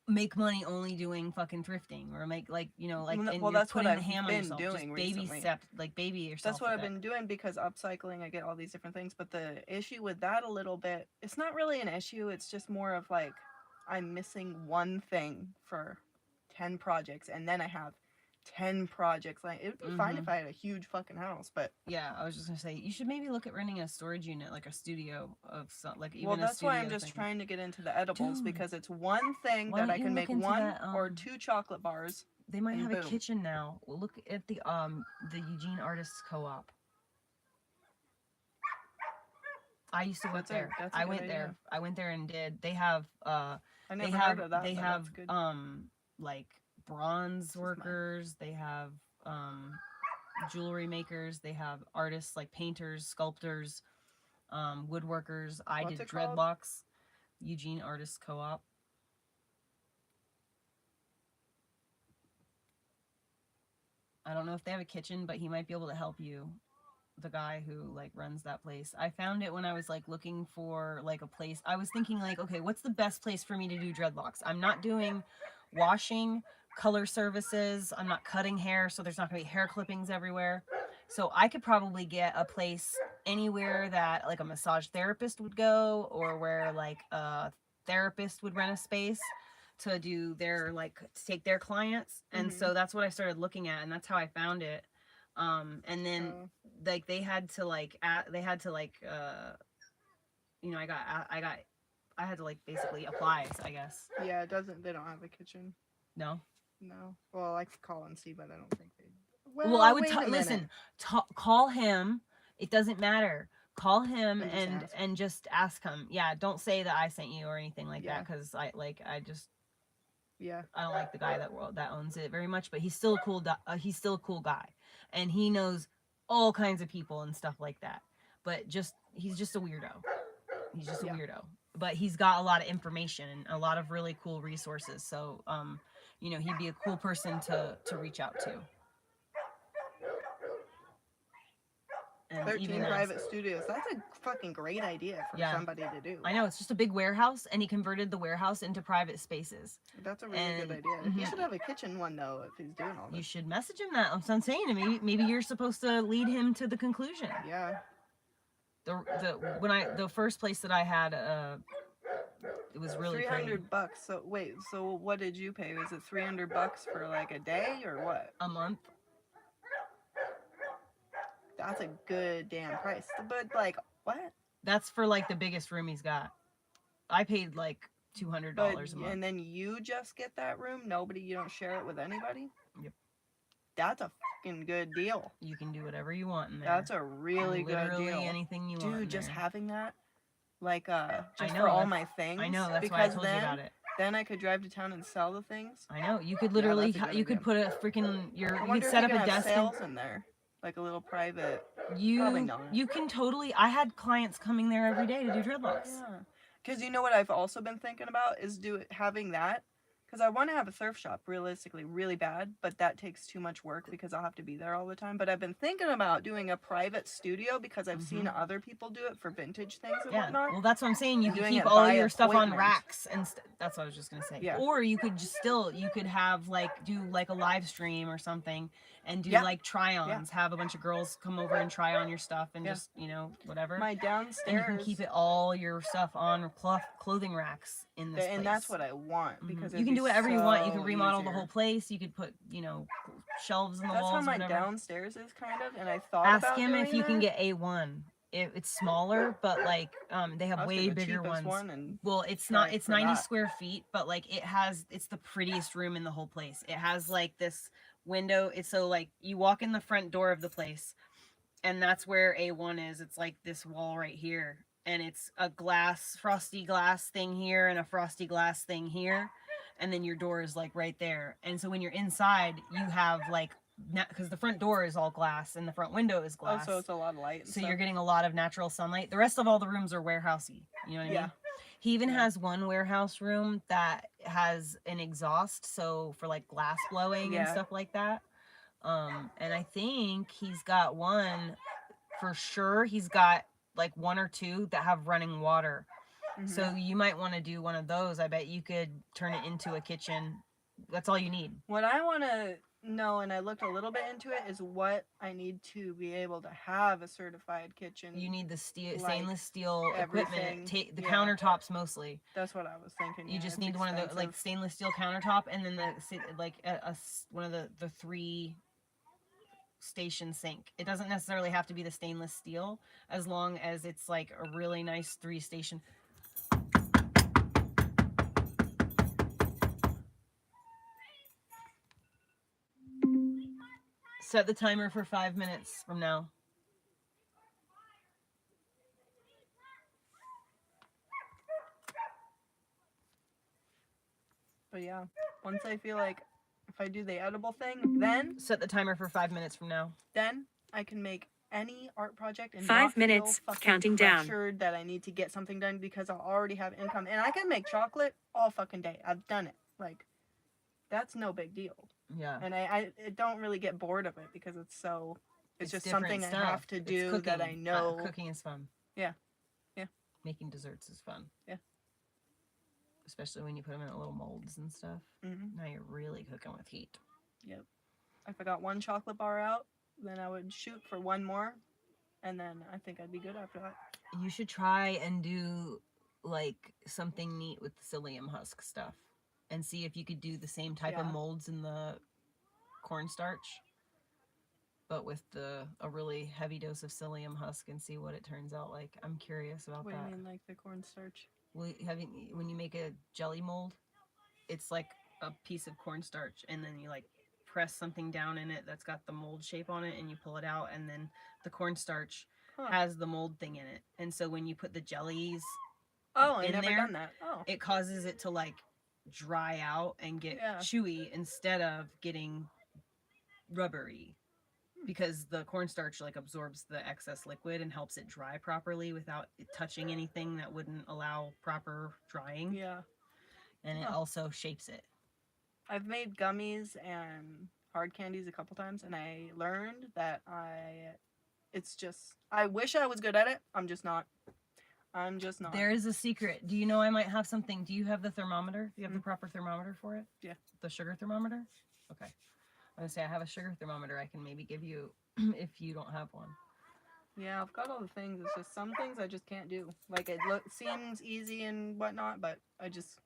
make money only doing fucking thrifting, or make, like, you know, like, and
that's
putting
what
the ham
I've
on
been
yourself.
doing
Just
recently.
baby yourself.
That's what I've been doing, because upcycling, I get all these different things. But the issue with that a little bit, it's not really an issue. It's just more of like, I'm missing one thing for 10 projects, and then I have 10 projects. Like, it would be fine if I had a huge fucking house, but
Yeah, I was just gonna say you should maybe look at renting a storage unit, like a studio of some, like even
well,
a
that's why I'm
studio
just
thing.
trying to get into the edibles,
Dude.
because it's one thing
Why
that
don't
I
you
can
look
make
into
one
that,
or 2 chocolate bars.
They might
and
have a
boom.
kitchen now. Well, look at the Eugene Artists Co-op. I used to work there.
That's a
I
good
went
idea.
there. I went there and did. They have
I
they
never
have
heard of that,
they
but
have
that's good.
like bronze
is mine.
workers. They have jewelry makers. They have artists like painters, sculptors, woodworkers. I
What's
did
it called?
dreadlocks. Eugene Artists Co-op. I don't know if they have a kitchen, but he might be able to help you. The guy who like runs that place. I found it when I was like looking for like a place. I was thinking like, okay, what's the best place for me to do dreadlocks? I'm not doing washing, color services. I'm not cutting hair, so there's not gonna be hair clippings everywhere. So I could probably get a place anywhere that like a massage therapist would go, or where like a therapist would rent a space to do their like to take their clients. And so that's what I started looking at, and that's how I found it. And then like they had to like you know, I had to like basically apply, I guess.
Yeah, they don't have a kitchen.
No.
Well, I could call and see, but I don't think they.
Well, I would
wait a minute.
listen. Call him. It doesn't matter. Call him
And
just ask him. Yeah, don't say that I sent you or anything like
Yeah.
that, because I just
Yeah.
I don't like the guy that owns it very much, but he's still a cool guy, and he knows all kinds of people and stuff like that. But he's just a weirdo. He's just a weirdo. But he's got a lot of information and a lot of really cool resources. So you know, he'd be a cool person to reach out to. And
13 private studios. That's a fucking great idea for somebody to do.
I know, it's just a big warehouse, and he converted the warehouse into private spaces.
That's a really good idea. He should have a kitchen one though, if he's doing all this.
You should message him that. I'm saying, maybe you're supposed to lead him to the conclusion.
Yeah.
The first place that I had, it was really
$300 bucks. So wait, so what did you pay? Was it $300 for like a day or what?
A month.
That's a good damn price. But like, what?
That's for like the biggest room he's got. I paid like $200 a month.
And then you just get that room? You don't share it with anybody?
Yep.
That's a fucking good deal.
You can do whatever you want in there.
That's a really good deal.
Literally anything you want.
Dude, just having that, like, just
know,
for all my things.
I know, that's why I told you about it.
Then I could drive to town and sell the things.
I know. You could literally, you could put a freaking, you could set up a desk.
Sales in there. Like a little private.
You can totally. I had clients coming there every day to do dreadlocks.
Yeah, because you know what I've also been thinking about is having that. Because I want to have a thrift shop realistically really bad, but that takes too much work because I'll have to be there all the time. But I've been thinking about doing a private studio because I've seen other people do it for vintage things and whatnot.
Well, that's what I'm saying. You could keep
it
all
by
your stuff on
appointment.
racks and that's what I was just gonna say.
Yeah.
Or you could you could have do like a live stream or something and do like try-ons. Have a bunch of girls come over and try on your stuff and just, you know, whatever.
My downstairs.
And you can keep all your stuff on clothing racks in this place.
And that's what I want because
you can do whatever you want. You can remodel
easier.
the whole place. You could put, you know, shelves in the
That's
walls.
how my
whatever.
Downstairs is kind of, and I thought
Ask
about
him
doing
if you can
that.
get A1. It's smaller, but like they have way bigger ones. Well, it's 90 square feet, but like it's the prettiest room in the whole place. It has like this window. It's so like you walk in the front door of the place, and that's where A1 is. It's like this wall right here, and it's a frosty glass thing here and a frosty glass thing here, and then your door is like right there. And so when you're inside, you have like, because the front door is all glass and the front window is glass.
Oh, so it's a lot of light.
So you're getting a lot of natural sunlight. The rest of all the rooms are warehousey. You know what I mean? He even has one warehouse room that has an exhaust, so for like glass blowing and stuff like that. And I think he's got one for sure. He's got like one or two that have running water. So you might want to do one of those. I bet you could turn it into a kitchen. That's all you need.
What I want to No, and I looked a little bit into it, is what I need to be able to have a certified kitchen.
You need the steel,
Like,
stainless steel
everything.
equipment, the
Yeah.
countertops mostly.
That's what I was thinking.
You
yeah,
just
it's
need one of the like
expensive.
stainless steel countertop, and then one of the 3 station sink. It doesn't necessarily have to be the stainless steel, as long as it's like a really nice 3 station. Set the timer for 5 minutes from now.
But yeah, once I feel like if I do the edible thing, then
Set the timer for 5 minutes from now.
then I can make any art project and
5
not
minutes,
feel fucking
counting down.
pressured that I need to get something done because I'll already have income. And I can make chocolate all fucking day. I've done it. Like, that's no big deal.
Yeah.
And I don't really get bored of it because it's so, it's just
different
something
stuff.
I have to
It's
do
cooking.
that I know.
Cooking is fun.
Yeah. Yeah.
Making desserts is fun.
Yeah.
Especially when you put them in little molds and stuff.
Mm-hmm.
Now you're really cooking with heat.
Yep. If I got 1 chocolate bar out, then I would shoot for 1 more, and then I think I'd be good after that.
You should try and do like something neat with the psyllium husk stuff, and see if you could do the same type of
Yeah.
molds in the cornstarch, but with a really heavy dose of psyllium husk, and see what it turns out like. I'm curious about
What
that.
do you mean, like the cornstarch?
Well, when you make a jelly mold, it's like a piece of cornstarch, and then you like press something down in it that's got the mold shape on it, and you pull it out, and then the cornstarch has the mold thing in it. And so when you put the jellies
I
in
never
there,
done that. Oh.
it causes it to like dry out and get chewy instead of getting rubbery, because the cornstarch like absorbs the excess liquid and helps it dry properly without it touching anything that wouldn't allow proper drying.
Yeah.
And it also shapes it.
I've made gummies and hard candies a couple times, and I learned that I wish I was good at it. I'm just not.
There is a secret. Do you know I might have something? Do you have the thermometer? Do you have the proper thermometer for it?
Yeah.
The sugar thermometer? Okay. I was gonna say I have a sugar thermometer I can maybe give you if you don't have one.
Yeah, I've got all the things. It's just some things I just can't do. Like, it seems easy and whatnot, but I just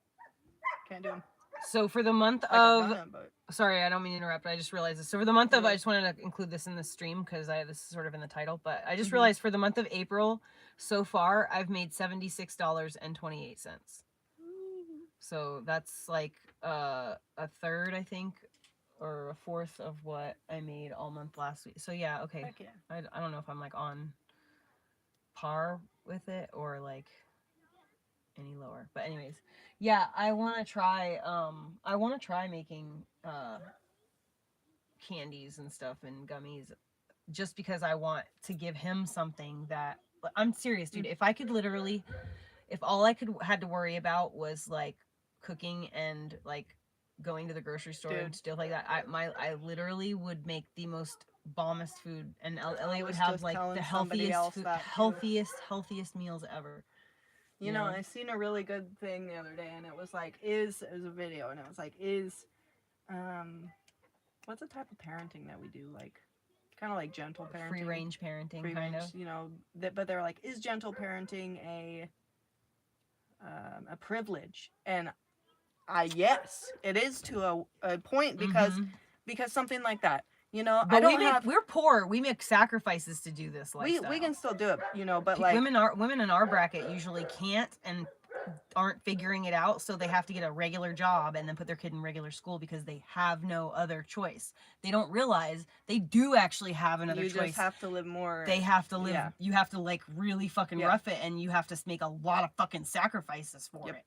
can't do them.
So for the month
Like, I've
of
done it, but
sorry, I don't mean to interrupt, but I just realized this. So for the month of, I just wanted to include this in the stream because this is sort of in the title, but I just realized for the month of April, so far, I've made $76.28. So that's like a third, I think, or a fourth of what I made all month last week. So yeah, okay.
heck yeah.
I don't know if I'm like on par with it or like any lower, but anyways, yeah, I want to try making candies and stuff and gummies, just because I want to give him something that, I'm serious, dude. If I could literally, if all I had to worry about was like cooking and like going to the grocery store and stuff like that, I literally would make the most bombest food, and Elliot would have like the healthiest healthiest meals ever.
You know, I seen a really good thing the other day, and it was like, it was a video, and it was like, what's the type of parenting that we do? Like, kind of like gentle parenting.
Free range parenting,
Free
kind
range,
of.
you know, but they're like, is gentle parenting a privilege? And yes, it is to a point, because something like that, you know,
but we're poor. We make sacrifices to do this lifestyle.
We can still do it, you know, but like
women in our bracket usually can't and aren't figuring it out, so they have to get a regular job and then put their kid in regular school because they have no other choice. They don't realize they do actually have another choice. You just
have to live more.
They have to live. Yeah. You have to like really fucking rough it, and you have to make a lot of fucking sacrifices for it.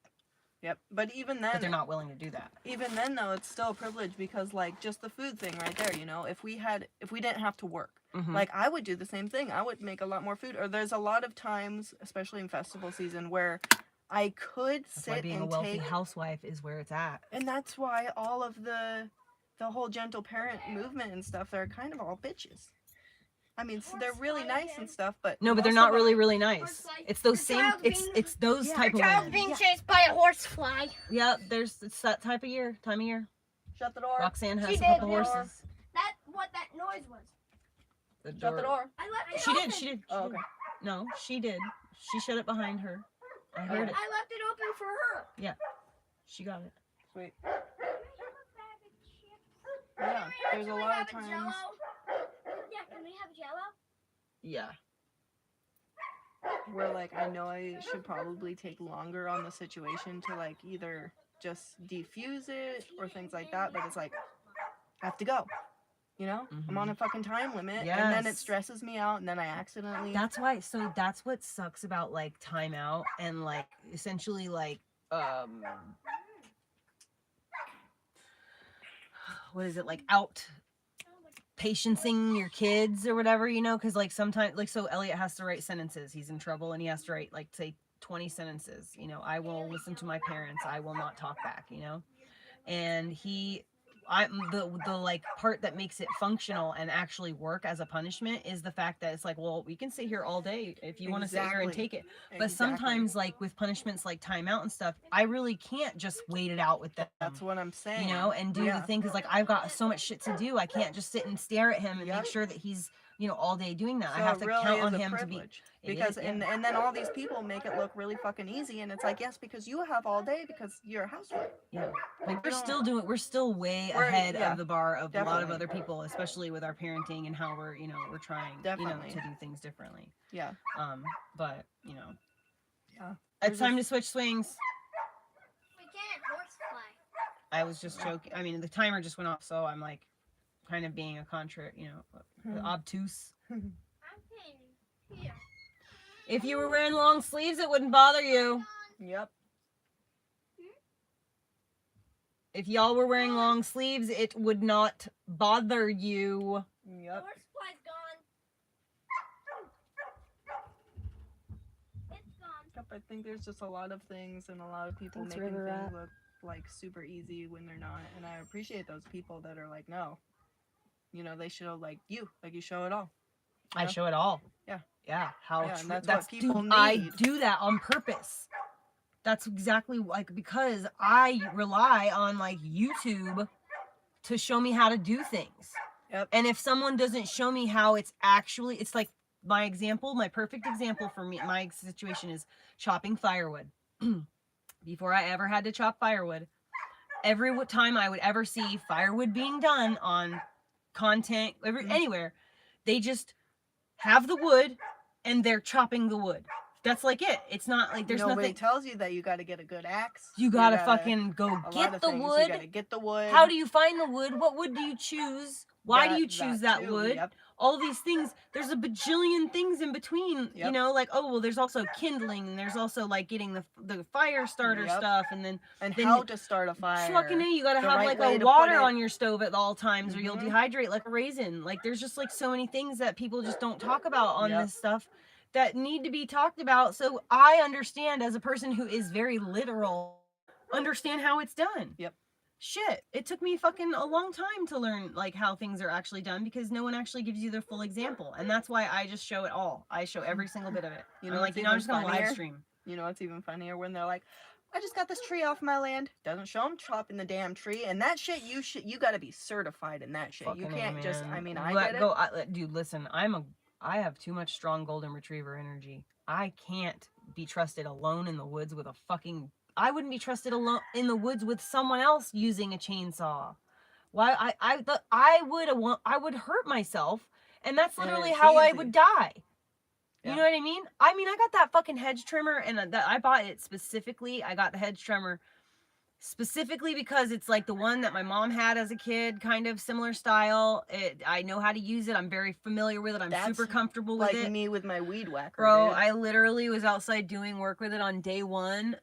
Yep. But even then,
but they're not willing to do that.
Even then, though, it's still a privilege, because like just the food thing right there, you know, if we didn't have to work, like I would do the same thing. I would make a lot more food. Or there's a lot of times, especially in festival season, where I could sit
being
and
a wealthy
take
housewife is where it's at.
And that's why all of the whole gentle parent movement and stuff, they're kind of all bitches. I mean, so they're really nice and stuff, but
no, but they're not really nice. It's those same. It's those type of women.
Child being chased by a horsefly.
Yeah, it's that time of year.
Shut the door.
Roxanne has
She
a
did.
couple
Door.
horses.
That what that noise was.
The
Shut the door.
I left it
She
open.
did. She did.
Oh, okay.
No, she did. She shut it behind her. I heard it.
I left it open for her.
She got it.
Sweet.
Can I have a bag of chips?
Yeah, there's a
Can we
lot
have
of
a
times.
Jell-O?
Yeah, can we have Jell-O?
Yeah.
Where like I know I should probably take longer on the situation to like either just defuse it or things like that, but it's like I have to go. You know? I'm on a fucking time limit and then it
Yes.
stresses me out and then I accidentally
That's why. So that's what sucks about like timeout and like essentially like what is it like out patienceing your kids or whatever, you know, because like sometimes like so Elliot has to write sentences. He's in trouble and he has to write like say 20 sentences. You know, I will listen to my parents. I will not talk back, you know. And the like part that makes it functional and actually work as a punishment is the fact that it's like, well, we can sit here all day if you want to sit here and take it. But sometimes like with punishments like timeout and stuff, I really can't just wait it out with them.
That's what I'm saying.
You know, and do the thing because like I've got so much shit to do. I can't just sit and stare at him and make sure that he's, you know, all day doing that.
So
I have to
it really
count
is
on
a
him
privilege.
to be
Because and then all these people make it look really fucking easy and it's like, yes, because you have all day because you're a housewife.
yeah. Like
We don't-
we're still way
We're-
ahead
yeah,
of the bar of a lot of
definitely.
other people, especially with our parenting and how we're, you know, we're trying,
Definitely.
you know, to do things differently.
Yeah.
But you know,
Yeah.
it's time to switch swings.
We can't horsefly.
I was just joking. I mean, the timer just went off, so I'm like, kind of being a you know, obtuse.
I'm paying here.
If you were wearing long sleeves, it wouldn't bother you.
Yep.
If y'all were wearing long sleeves, it would not bother you.
Yep.
Horsefly's gone. It's gone.
Yep. I think there's just a lot of things and a lot of people
Thanks,
making
River
things
Rat.
look like super easy when they're not. And I appreciate those people that are like, no. You know, they show like you show it all.
I
Yeah.
show it all.
Yeah.
Yeah. How
Yeah, and
true.
that's
That's
what people
dude, I
need.
do that on purpose. That's exactly like because I rely on like YouTube to show me how to do things.
Yep.
And if someone doesn't show me how it's actually, it's like my example, my perfect example for me, my situation is chopping firewood. Before I ever had to chop firewood, every time I would ever see firewood being done on content, anywhere, they just have the wood and they're chopping the wood. That's like it. It's not like there's
Nobody
nothing.
tells you that you got to get a good axe.
You gotta fucking go
a lot
get
of
the
things. You
wood.
got to get the wood.
How do you find the wood? What wood do you choose? Why do you choose that
too,
wood?
Yep.
All these things. There's a bajillion things in between. You
Yep.
know, like oh well, there's also kindling. And there's also like getting the fire starter
Yep.
stuff, and then
How to start a fire.
fucking A, you gotta
the
have
right
like
way
a
to
water
put it.
on your stove at all times, or you'll
Mhm.
dehydrate like a raisin. Like there's just like so many things that people just don't talk about on
Yep.
this stuff that need to be talked about. So I understand as a person who is very literal, understand how it's done.
Yep.
Shit, it took me fucking a long time to learn like how things are actually done because no one actually gives you the full example, and that's why I just show it all. I show every single bit of it.
You
I'm
know
like,
what's
you know, I'm
even
just gonna live
funnier?
stream.
You know what's even funnier when they're like, I just got this tree off my land. Doesn't show them chopping the damn tree, and that shit you got to be certified in that shit. You
Fucking
can't
A,
just.
man.
I mean, I
Let
get
go.
it.
Dude, listen, I have too much strong golden retriever energy. I can't be trusted alone in the woods with a fucking. I wouldn't be trusted alone in the woods with someone else using a chainsaw. Why I would hurt myself, and that's
And
literally
it's
how I
easy.
would die.
Yeah.
You know what I mean? I mean, I got that fucking hedge trimmer, and that I bought it specifically. I got the hedge trimmer specifically because it's like the one that my mom had as a kid, kind of similar style. I know how to use it. I'm very familiar with it. I'm
That's
super comfortable with
Like
it.
me with my weed whacker.
Bro,
dude.
I literally was outside doing work with it on day one,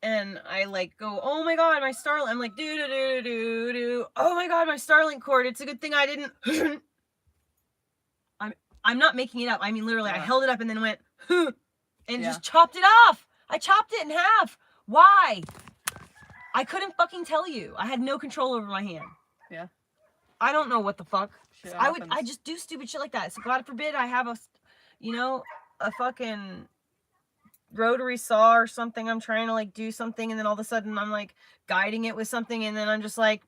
and I like go, oh my god, my Starlink. I'm like, do. Oh my god, my Starlink cord. It's a good thing I didn't. I'm not making it up. I mean, literally, I
Yeah.
held it up and then went, and
Yeah.
just chopped it off. I chopped it in half. Why? I couldn't fucking tell you. I had no control over my hand.
Yeah.
I don't know what the fuck.
Shit
I
happens.
just do stupid shit like that. So God forbid I have a fucking rotary saw or something. I'm trying to like do something, and then all of a sudden I'm like guiding it with something, and then I'm just like,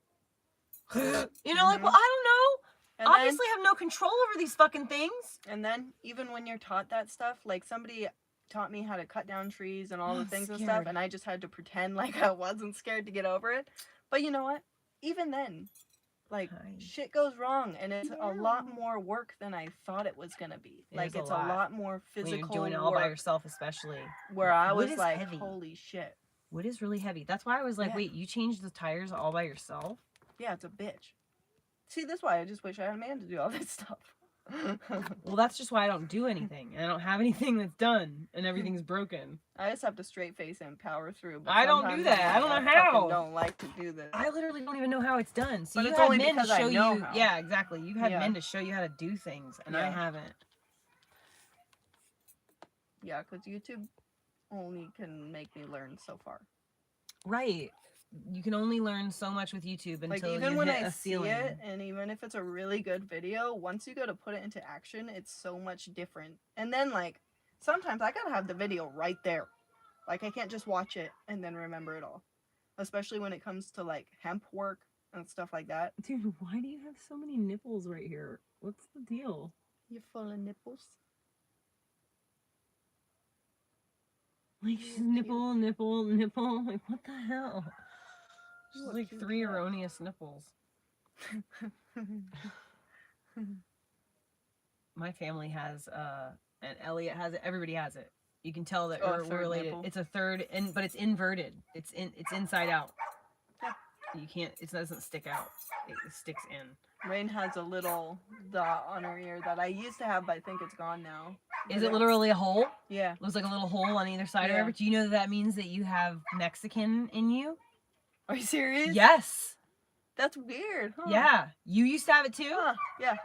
You know, like, well, I don't know.
And
Obviously, I have no control over these fucking things.
And then, even when you're taught that stuff, like somebody taught me how to cut down trees and all the
I'm
things and
scared.
stuff, and I just had to pretend like I wasn't scared to get over it. But you know what? Even then, like,
Hi.
shit goes wrong, and it's a lot more work than I thought it was gonna be.
It
Like,
is a
it's a
lot.
lot more
When
physical
you're doing it all by
work,
yourself, especially.
where I
Wood
was
is
like,
heavy.
holy shit.
Wood is really heavy. That's why I was like,
Yeah.
wait, you changed the tires all by yourself?
Yeah, it's a bitch. See, that's why I just wish I had a man to do all this stuff.
Well, that's just why I don't do anything. And I don't have anything that's done, and everything's broken.
I just have to straight face and power through. But
I don't do
sometimes
that.
I'm
I don't
like,
know
fucking
how.
don't like to do this.
I literally don't even know how it's done. So
But
you
it's
had
only
men to
because I
show
know
you.
how.
Yeah, exactly. You had
Yeah.
men to show you how to do things, and I
Yeah.
haven't.
Yeah, because YouTube only can make me learn so far.
Right. You can only learn so much with YouTube
Like,
until
even
you
when
hit
I
a
see
ceiling.
it, and even if it's a really good video, once you go to put it into action, it's so much different. And then, like, sometimes I gotta have the video right there. Like, I can't just watch it and then remember it all. Especially when it comes to, like, hemp work and stuff like that.
Dude, why do you have so many nipples right here? What's the deal?
You're full of nipples.
Like, she's nipple, nipple, nipple. Like, what the hell? She's
You're a
like
cute
3
cat.
erroneous nipples. My family has, and Elliot has it. Everybody has it. You can tell that
Oh, a
we're
third
related.
nipple.
It's a third, but it's inverted. It's inside out.
Yeah.
You can't. It doesn't stick out. It sticks in.
Rain has a little dot on her ear that I used to have, but I think it's gone now.
Is it literally a hole?
Yeah.
It looks like a little hole on either side
Yeah.
of it. Do you know that means that you have Mexican in you?
Are you serious?
Yes.
That's weird, huh?
Yeah. You used to have it too?
Huh. Yeah.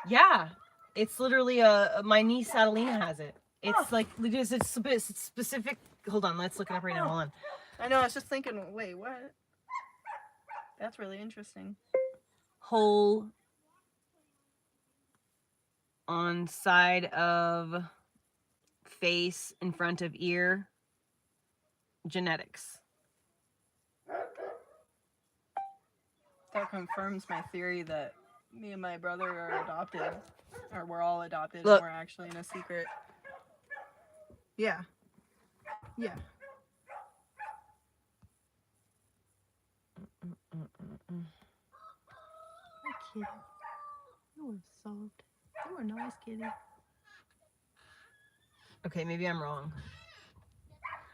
Yeah. It's literally my niece Adelina has it. It's like it's specific. Hold on, let's look it up right now. Hold on.
I know, I was just thinking, wait, what? That's really interesting.
Hole on side of face in front of ear. Genetics.
That confirms my theory that me and my brother are adopted. Or we're all adopted
Look.
and we're actually in a secret. Yeah. Yeah. Hi, kitty. You are soft. You are nice, kitty.
Okay, maybe I'm wrong.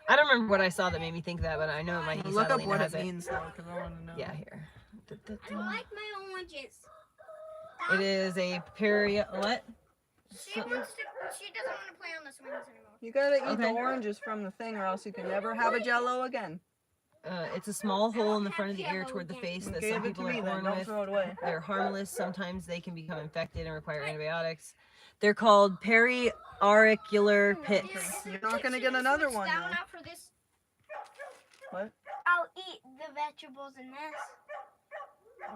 I don't remember what I saw that made me think that, but I know my niece
Look up
Adelina
what
has
it
it.
means, though, because I want to know.
Yeah, here.
I like my oranges.
It is a what?
She doesn't want to play on the swings anymore.
You gotta eat the
Okay.
oranges from the thing, or else you can never have a Jello again.
It's a small hole in the front of the ear toward the face that
Give
some
it to
people are
me, then.
born
Don't
with.
throw it away.
They're harmless. Sometimes they can become infected and require antibiotics. They're called periauricular pits.
You're not gonna get another one,
Down
though.
after this.
What?
I'll eat the vegetables in this.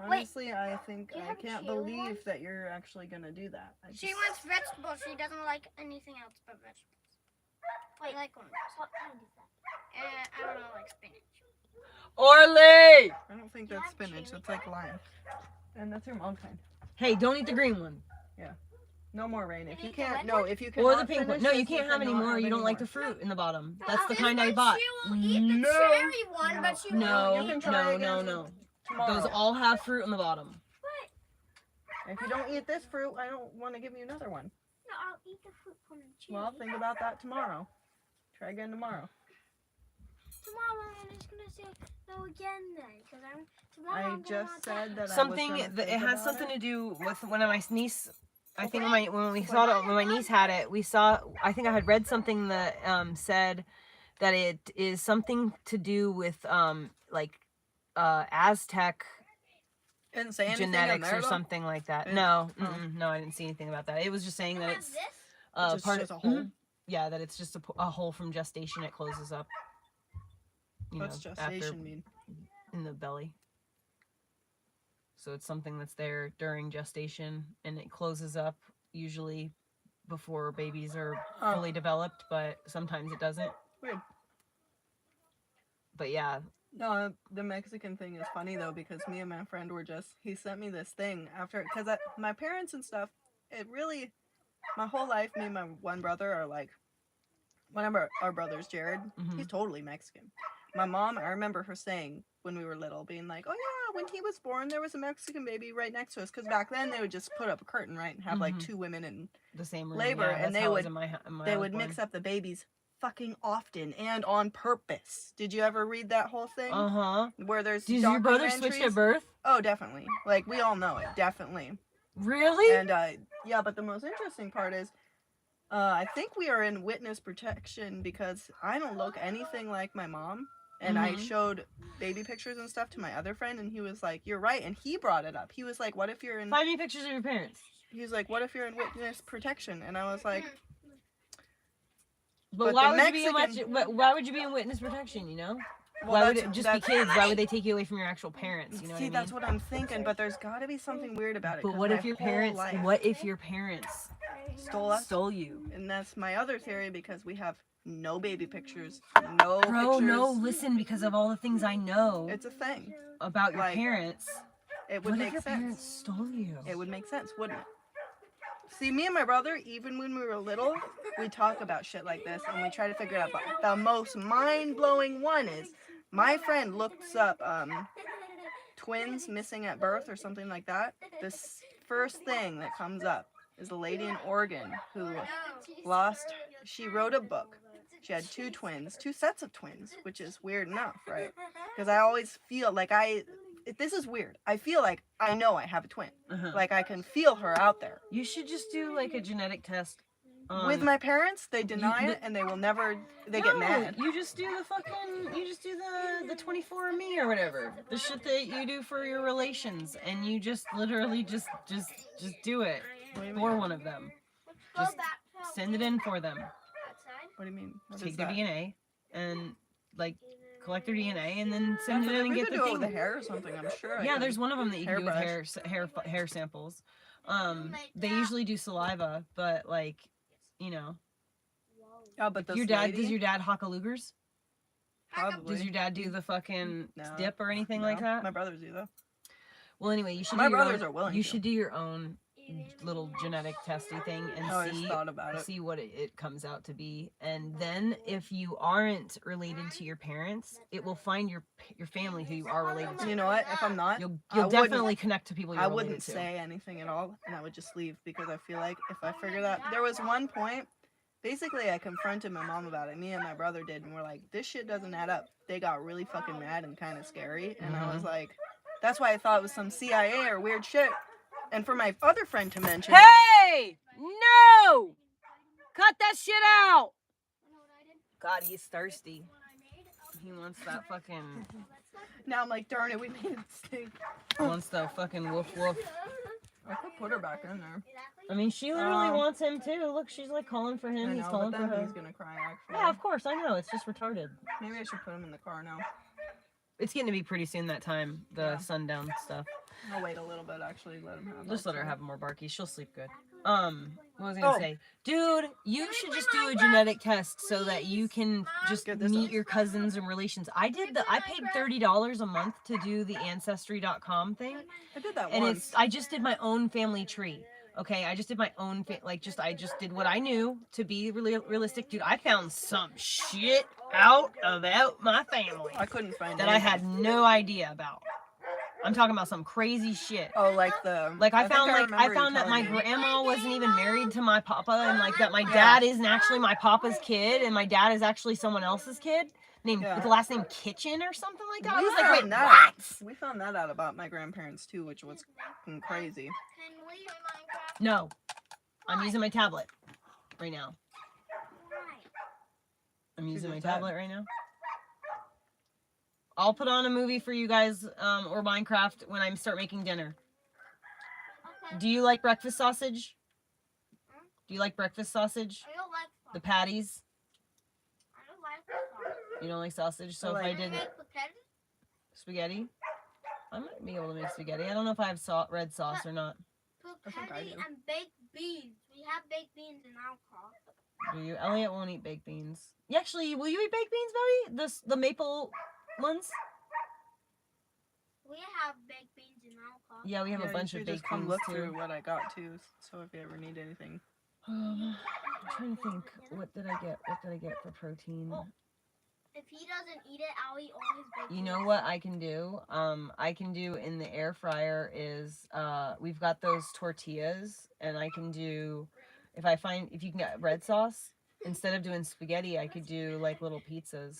Honestly, I think
do you
I
have a
can't
cherry one?
believe that you're actually gonna do that.
She wants vegetables. She doesn't like anything else but vegetables.
Wait,
I like oranges.
what kind is that?
I don't know, like spinach.
Orly!
I don't think
You
that's
have
spinach.
cherry
That's like lime. And that's your mom kind.
Hey, don't eat the green one.
No more rain. If
Can
you
you eat the
can't,
red
no,
one?
if you can.
Or the pink one. No, you can't have any more. You don't like the fruit in the bottom. That's the kind I bought.
She will eat the
No.
cherry one, but she
No,
won't
You can
eat
try
no,
again
no, no.
tomorrow.
Those all have fruit in the bottom.
If you don't eat this fruit, I don't want to give you another one.
No, I'll eat the fruit from the cherry.
Well, think about that tomorrow. Try again tomorrow.
Tomorrow I'm just gonna say no again then, because tomorrow
I
I'm going
just
on
said that
Something
I was gonna
that it
think
has
about
something
it.
to do with when my niece. I think when we saw it when my niece had it, we saw. I think I had read something that said that it is something to do with like Aztec
Didn't say anything in
genetics
there,
or
though?
something like that.
It-
No,
oh.
no, I didn't see anything about that. It was just saying that
Have
it's
this?
Just
part
shows
of
a hole.
Yeah, that it's just a hole from gestation. It closes up.
What's gestation mean?
In the belly. So it's something that's there during gestation, and it closes up usually before babies are fully developed, but sometimes it doesn't.
Weird.
But yeah,
No, the Mexican thing is funny though because me and my friend were he sent me this thing after, because my parents and stuff, it really, my whole life, me and my one brother are like, one of our brothers, Jared, he's totally Mexican. My mom, I remember her saying when we were little, being like, oh yeah, when he was born, there was a Mexican baby right next to us. Because back then they would just put up a curtain, right, and have like two women in
The same room.
labor,
Yeah,
and
that's how it was in my
they would mix up the babies fucking often and on purpose. Did you ever read that whole thing? Where there's
Did your brother switch at birth?
Oh, definitely. Like, we all know it, definitely.
Really?
And yeah, but the most interesting part is, I think we are in witness protection because I don't look anything like my mom. And I showed baby pictures and stuff to my other friend, and he was like, you're right. And he brought it up. He was like, what if you're in...
Find me pictures of your parents.
He was like, what if you're in witness protection? And I was like...
But why would you be in witness protection, you know? Well, why would it just be kids? Why would they take you away from your actual parents? You know what I mean?
That's what I'm thinking, but there's got to be something weird about it.
But what if your parents stole you?
And that's my other theory, because we have no baby pictures, no pictures.
No, listen, because of all the things I know.
It's a thing.
About your parents.
It would make sense.
What if your parents stole you?
It would make sense, wouldn't it? See, me and my brother, even when we were little, we talk about shit like this, and we try to figure it out. But the most mind-blowing one is, my friend looks up twins missing at birth or something like that. This first thing that comes up is a lady in Oregon who she wrote a book. She had two sets of twins, which is weird enough, right? Because I always feel like this is weird. I feel like I know I have a twin. Like, I can feel her out there.
You should just do like a genetic test.
With my parents, they deny it, and they will never. They get mad.
You just do the 24andMe or whatever. The shit that you do for your relations, and you just literally just do it for one of them. Just send it in for them.
What do you mean?
Take their DNA and like collect their DNA and then send it in and get the thing.
With the hair or something, I'm sure.
Yeah, there's one of them that you can do with hair samples. They usually do saliva, but like, you know.
Oh, but
does your dad hockalugers?
Probably.
Does your dad do the fucking dip or anything like that?
My brothers do though.
Well, anyway, you should.
My brothers are willing.
You should do your own little genetic testy thing and see what it comes out to be, and then if you aren't related to your parents, it will find your family who you are related to.
You know what? If I'm not,
you'll definitely connect to people you're related to.
I wouldn't say anything at all, and I would just leave, because I feel like if I figure that, there was one point, basically I confronted my mom about it. Me and my brother did, and we're like, this shit doesn't add up. They got really fucking mad and kind of scary, and I was like, that's why I thought it was some CIA or weird shit. And for my other friend to mention...
Hey! No! Cut that shit out! God, he's thirsty. He wants that fucking...
Now I'm like, darn it, we made a mistake.
He wants that fucking woof woof.
I could put her back in there.
I mean, she literally wants him too. Look, she's like calling for him. He's calling for her.
He's gonna cry, actually.
Yeah, of course, I know. It's just retarded.
Maybe I should put him in the car now.
It's getting to be pretty soon that time, sundown stuff.
I'll wait a little bit, actually, let him have
Just let her have more barkies. She'll sleep good. What was I gonna say? Dude, you should just do a genetic test so that you can just meet your cousins and relations. I paid $30 a month to do the Ancestry.com thing.
I did that
and
once.
I just did my own family tree. Okay, I just did my own, I just did what I knew to be really realistic. Dude, I found some shit out about my family.
I couldn't find
that anything. I had no idea about. I'm talking about some crazy shit.
Oh, I
found that my grandma wasn't even married to my papa, and like that my dad isn't actually my papa's kid, and my dad is actually someone else's kid named with the last name Kitchen or something like that. I was like, wait, what?
We found that out about my grandparents too, which was crazy.
No, I'm using my tablet right now. I'm using my tablet right now. I'll put on a movie for you guys, or Minecraft when I start making dinner. Okay. Do you like breakfast sausage? Do you like breakfast sausage?
I don't like sausage.
The patties?
I don't like sausage.
You don't like sausage? So if I did
spaghetti?
I might be able to make spaghetti. I don't know if I have red sauce or not.
Spaghetti and baked beans. We have baked beans in our car.
Do you? Elliot won't eat baked beans. Actually, will you eat baked beans, Buddy? The maple ones?
We have baked beans in our car.
Yeah, we have
Yeah,
a
you
bunch
should
of
just
baked
come
beans
look
too.
through what I got too. So if you ever need anything.
I'm trying to think. What did I get? What did I get for protein?
If he doesn't eat it, I'll eat all his baked
You
beans.
know what I can do? I can do in the air fryer is we've got those tortillas, and I can do if you can get red sauce instead of doing spaghetti, I could do like little pizzas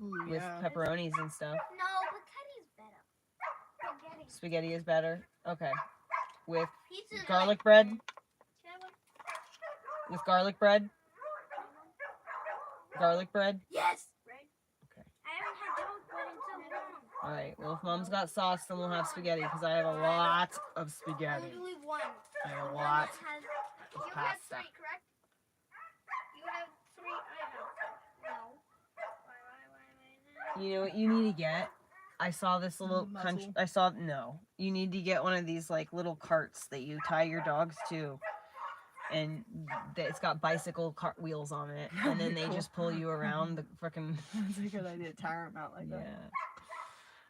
Ooh,
with
yeah.
pepperonis and stuff.
No, spaghetti's better. Spaghetti.
Spaghetti is better. Okay, with
Pizza's
garlic bread.
Can I have one?
With garlic bread. Garlic bread.
Yes.
Okay.
I haven't had garlic bread in so long.
All right. Well, if Mom's got sauce, then we'll have spaghetti because I have a lot of spaghetti.
Only one.
I have a
One
lot
that has
of
You have
pasta.
3, correct? You have 3, I have 3. No. Why?
You know what you need to get? I saw this little
Muzzle.
no. You need to get one of these like little carts that you tie your dogs to, and it's got bicycle cart wheels on it, and then they
Cool.
just pull you around the frickin'
That's a good idea. Tire them out like
yeah.
that.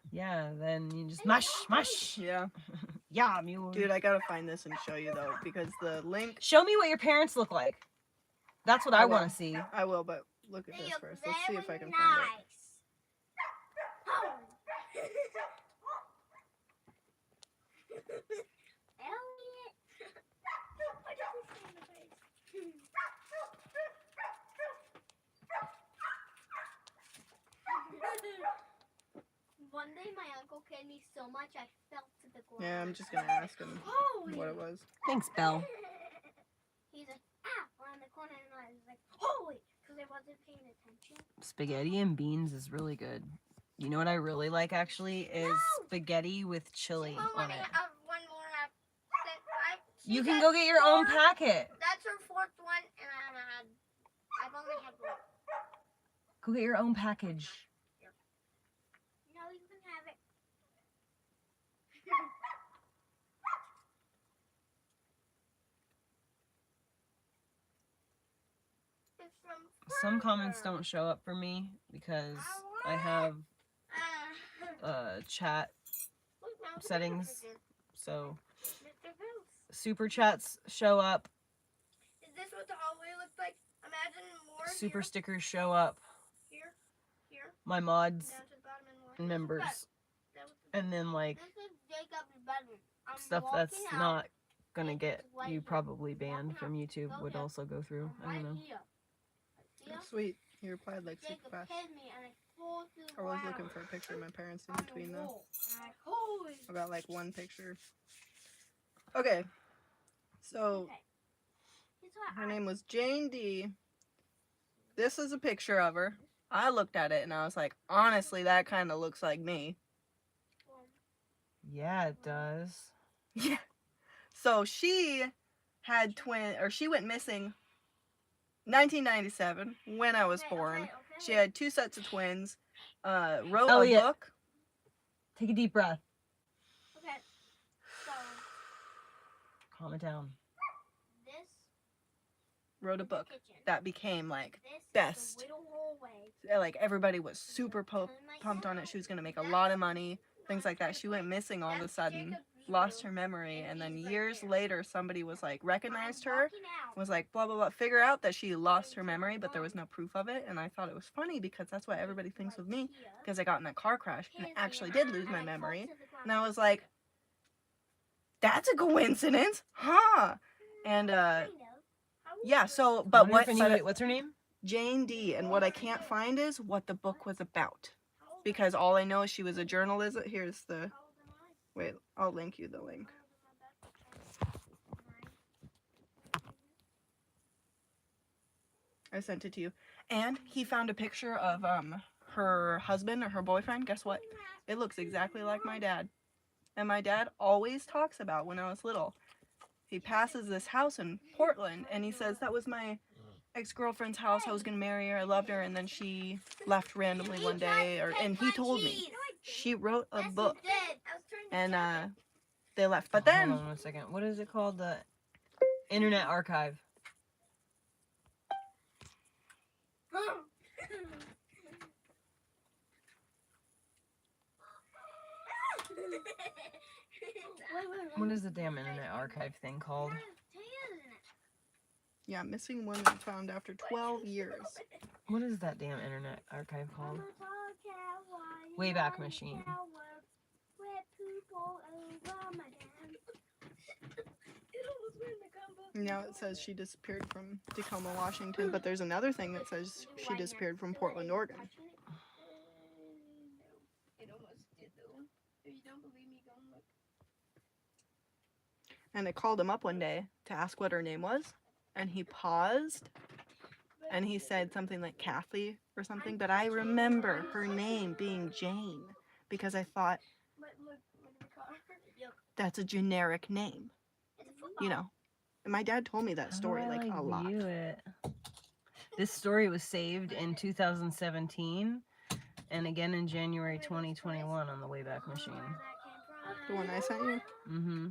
Yeah, then you just mush.
Yeah.
Yeah, mule.
Dude, I gotta find this and show you though, because the link.
Show me what your parents look like. That's what I
will.
want to see.
I will, but look at
They
this
look
first. Let's see if I
very
can find it.
nice. Oh. Elliot. Why did we say in the face? One day my uncle kicked me so much I fell to the ground.
Yeah, I'm just gonna ask him
Holy.
what it was.
Thanks, Belle.
He's like, around the corner, and I was like, holy, because I wasn't paying attention.
Spaghetti and beans is really good. You know what I really like actually is spaghetti with chili on it.
One more.
You can go get your own packet.
That's her 4th one, and I've only had 1.
Go get your own package.
No, you can have it.
It's from
Some comments don't show up for me because I have chat settings, so
Mr. Goose.
super chats show up,
Is this what the hallway looks like? Imagine more
super
here,
stickers show up,
here,
my mods
down to the bottom and more.
and members,
That was the
and then like
This is Jacob's bedroom. I'm
stuff that's
walking out
not gonna get
right
you
here.
probably banned
Walking
from YouTube
Go
would
here.
also go through. I
right
don't know.
here. See ya?
Sweet. He replied like super
Jacob
fast.
hit me and I fall through the
I was
ground
looking for a picture of my parents in
on the
between though.
wall. And I, holy.
I got like one picture. Okay. So
Okay. Here's what
her name was Jane D. This is a picture of her. I looked at it and I was like, honestly, that kind of looks like me.
Yeah, it does.
Yeah. So she had she went missing 1997 when I was born. She had 2 sets of twins. Wrote
Elliot.
a book.
Take a deep breath.
Okay. So
Calm it down.
this
Wrote a
is the
book
kitchen.
that became like
This
best.
is the little hallway.
like everybody was super pumped on it. She was gonna make a lot of money, things like that. She went missing all of a sudden, lost her memory, and then years later somebody was like recognized her, was like blah blah blah, figure out that she lost her memory, but there was no proof of it. And I thought it was funny because that's what everybody thinks with me, because I got in a car crash and I actually did lose my memory. And I was like, that's a coincidence, huh? And yeah, so but
What's her name?
Jane D. And what I can't find is what the book was about, because all I know is she was a journalist. Here's the wait, I'll link you the link. I sent it to you. And he found a picture of her husband or her boyfriend. Guess what? It looks exactly like my dad. And my dad always talks about when I was little. He passes this house in Portland and he says, that was my ex-girlfriend's house. I was gonna marry her. I loved her, and then she left randomly one day, and he told me she wrote a book, and they left. But then
Hold on 1 second. What is it called? The Internet Archive. What is the damn Internet Archive thing called?
Yeah, missing women found after 12 years.
What is that damn Internet Archive called? Wayback Machine.
Now it says she disappeared from Tacoma, Washington, but there's another thing that says she disappeared from Portland, Oregon.
It almost did though. If you don't believe me, go and look.
And I called him up one day to ask what her name was, and he paused, and he said something like Kathy or something, but I remember her name being Jane, because I thought, that's a generic name, you know. And my dad told me that story
How do I,
like a lot.
view it? This story was saved in 2017 and again in January 2021 on the Wayback Machine.
The one I sent you?
Mm-hmm.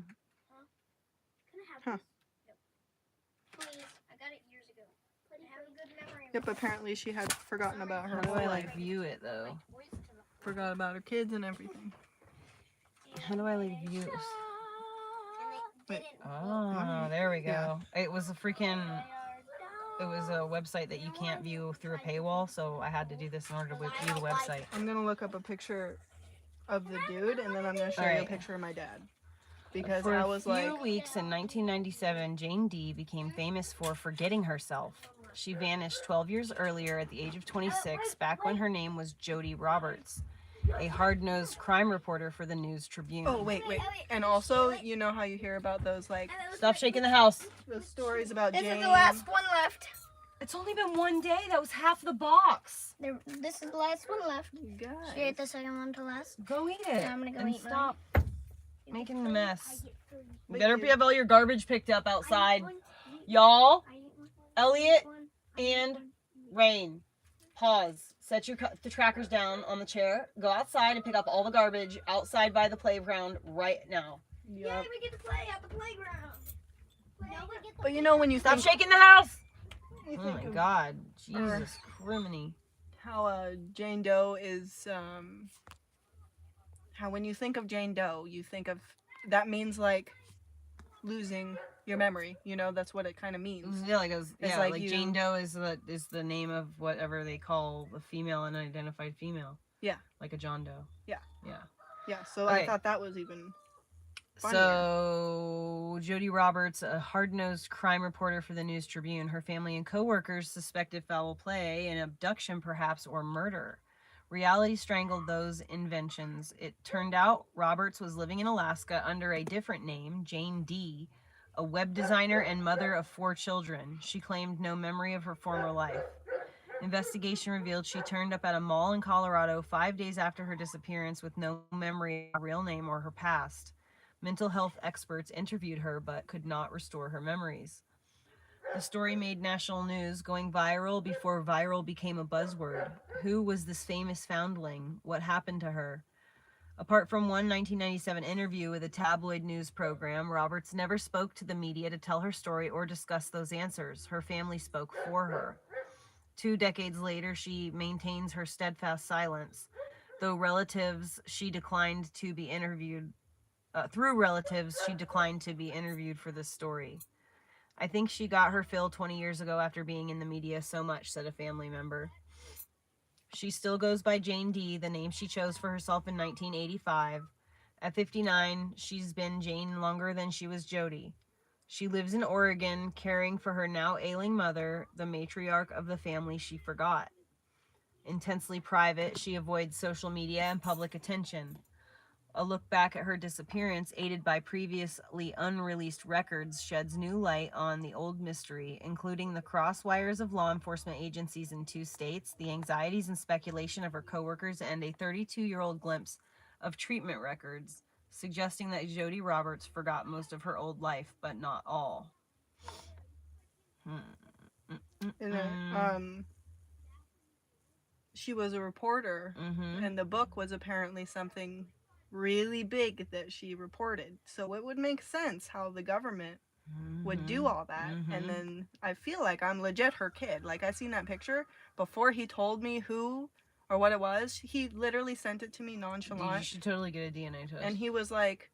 Huh.
Please, I got it years ago. I have a good memory.
Yep, apparently she had forgotten about her
How do
whole
I
life.
view it though?
Forgot about her kids and everything.
How do I view this?
Wait.
Oh, there we go.
Yeah.
It was a website that you can't view through a paywall, so I had to do this in order to view the website.
I'm going to look up a picture of the dude, and then I'm going to show you a picture of my dad. Because
For
I was
a few
like...
weeks in 1997, Jane Dee became famous for forgetting herself. She vanished 12 years earlier at the age of 26, back when her name was Jody Roberts, a hard-nosed crime reporter for the News Tribune.
Oh, wait. And also, you know how you hear about those, like...
Stop shaking the house.
Those stories about
This
Jane...
is the last one left.
It's only been one day. That was half the box.
This is the last one left.
You
Should I
guys.
eat the second one to last?
Go eat it.
Yeah, I'm gonna go
and
eat mine.
stop making a mess. You
Wait,
better
you-
have all your garbage picked up outside. Y'all, Elliot, and Rain, pause. Set the trackers down on the chair. Go outside and pick up all the garbage outside by the playground right now.
Yep.
we get to play at the playground.
But you know when you
Stop
think...
shaking the house.
you
Oh
think
my
of
God, Jesus criminy.
how Jane Doe is... how when you think of Jane Doe, you think of... That means, like, losing your memory. You know, that's what it kind of means.
Yeah, like
like
Jane
you-
Doe is the name of whatever they call a female, unidentified female.
Yeah.
Like a John Doe.
Yeah.
Yeah.
Yeah, so
Okay.
I thought that was even funnier.
So, Jody Roberts, a hard-nosed crime reporter for the News Tribune, her family and co-workers suspected foul play, an abduction perhaps, or murder. Reality strangled those inventions. It turned out Roberts was living in Alaska under a different name, Jane Dee, a web designer and mother of 4 children. She claimed no memory of her former life. Investigation revealed she turned up at a mall in Colorado 5 days after her disappearance with no memory of her real name or her past. Mental health experts interviewed her but could not restore her memories. The story made national news, going viral before viral became a buzzword. Who was this famous foundling? What happened to her? Apart from one 1997 interview with a tabloid news program, Roberts never spoke to the media to tell her story or discuss those answers. Her family spoke for her. 2 decades later, she maintains her steadfast silence. Through relatives, she declined to be interviewed for this story. I think she got her fill 20 years ago after being in the media so much, said a family member. She still goes by Jane Dee, the name she chose for herself in 1985. At 59, she's been Jane longer than she was Jody. She lives in Oregon, caring for her now ailing mother, the matriarch of the family she forgot. Intensely private, she avoids social media and public attention. A look back at her disappearance, aided by previously unreleased records, sheds new light on the old mystery, including the crosswires of law enforcement agencies in 2 states, the anxieties and speculation of her coworkers, and a 32-year-old glimpse of treatment records, suggesting that Jody Roberts forgot most of her old life, but not all.
And she was a reporter, and the book was apparently something really big that she reported. So it would make sense how the government would do all that. And then I feel like I'm legit her kid. Like, I seen that picture before he told me who or what it was. He literally sent it to me nonchalant.
You should totally get a DNA test.
And he was like,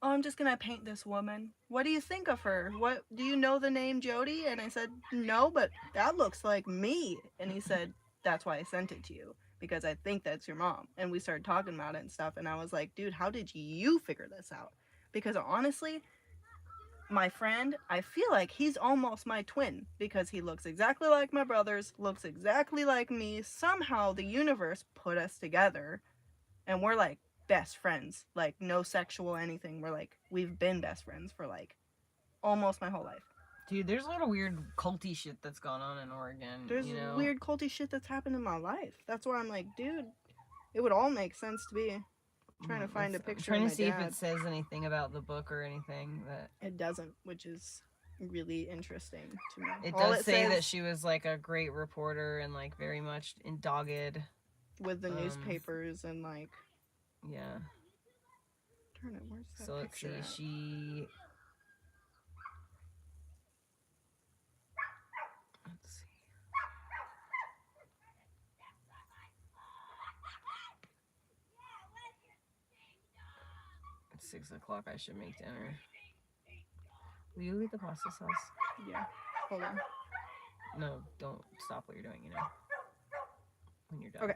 oh, I'm just gonna paint this woman. What do you think of her? What do you know the name Jody? And I said, no, but that looks like me. And he said, that's why I sent it to you, because I think that's your mom. And we started talking about it and stuff. And I was like, dude, how did you figure this out? Because honestly, my friend, I feel like he's almost my twin, because he looks exactly like my brothers, looks exactly like me. Somehow the universe put us together, and we're like best friends, like no sexual anything. We're like, we've been best friends for like almost my whole life.
Dude, there's a lot of weird culty shit that's gone on in Oregon.
There's weird culty shit that's happened in my life. That's why I'm like, dude, it would all make sense to me. Trying to find a picture
I'm trying
of
to see
my
if
dad.
it says anything about the book or anything. That
It doesn't, which is really interesting to me.
it
All
does say
says
that she was like a great reporter and like very much dogged.
with the newspapers and like,
Yeah.
turn it. Where's that
So let's see.
picture at?
She. Let's see. It's 6 o'clock. I should make dinner. Will you get the pasta sauce?
Yeah. Hold on.
No, don't stop what you're doing. You know. When you're done.
Okay.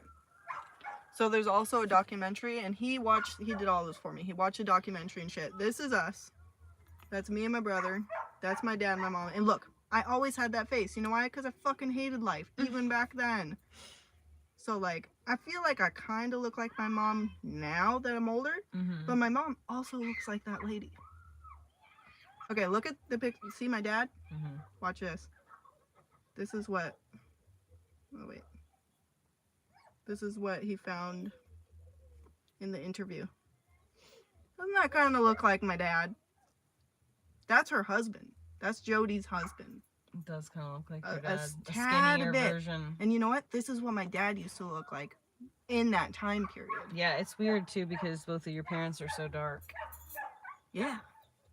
So there's also a documentary, and he did all this for me. He watched a documentary and shit. This is us. That's me and my brother. That's my dad and my mom. And look, I always had that face. You know why? Because I fucking hated life, even back then. So, like, I feel like I kind of look like my mom now that I'm older.
Mm-hmm.
But my mom also looks like that lady. Okay, look at the picture. See my dad?
Mm-hmm.
Watch this. This is what... Oh, wait. This is what he found in the interview. Doesn't that kind of look like my dad? That's her husband. That's Jody's husband.
It does kind of look like your
A
dad. A
tad
skinnier
bit.
version.
And you know what? This is what my dad used to look like in that time period.
Yeah, it's weird too because both of your parents are so dark.
Yeah.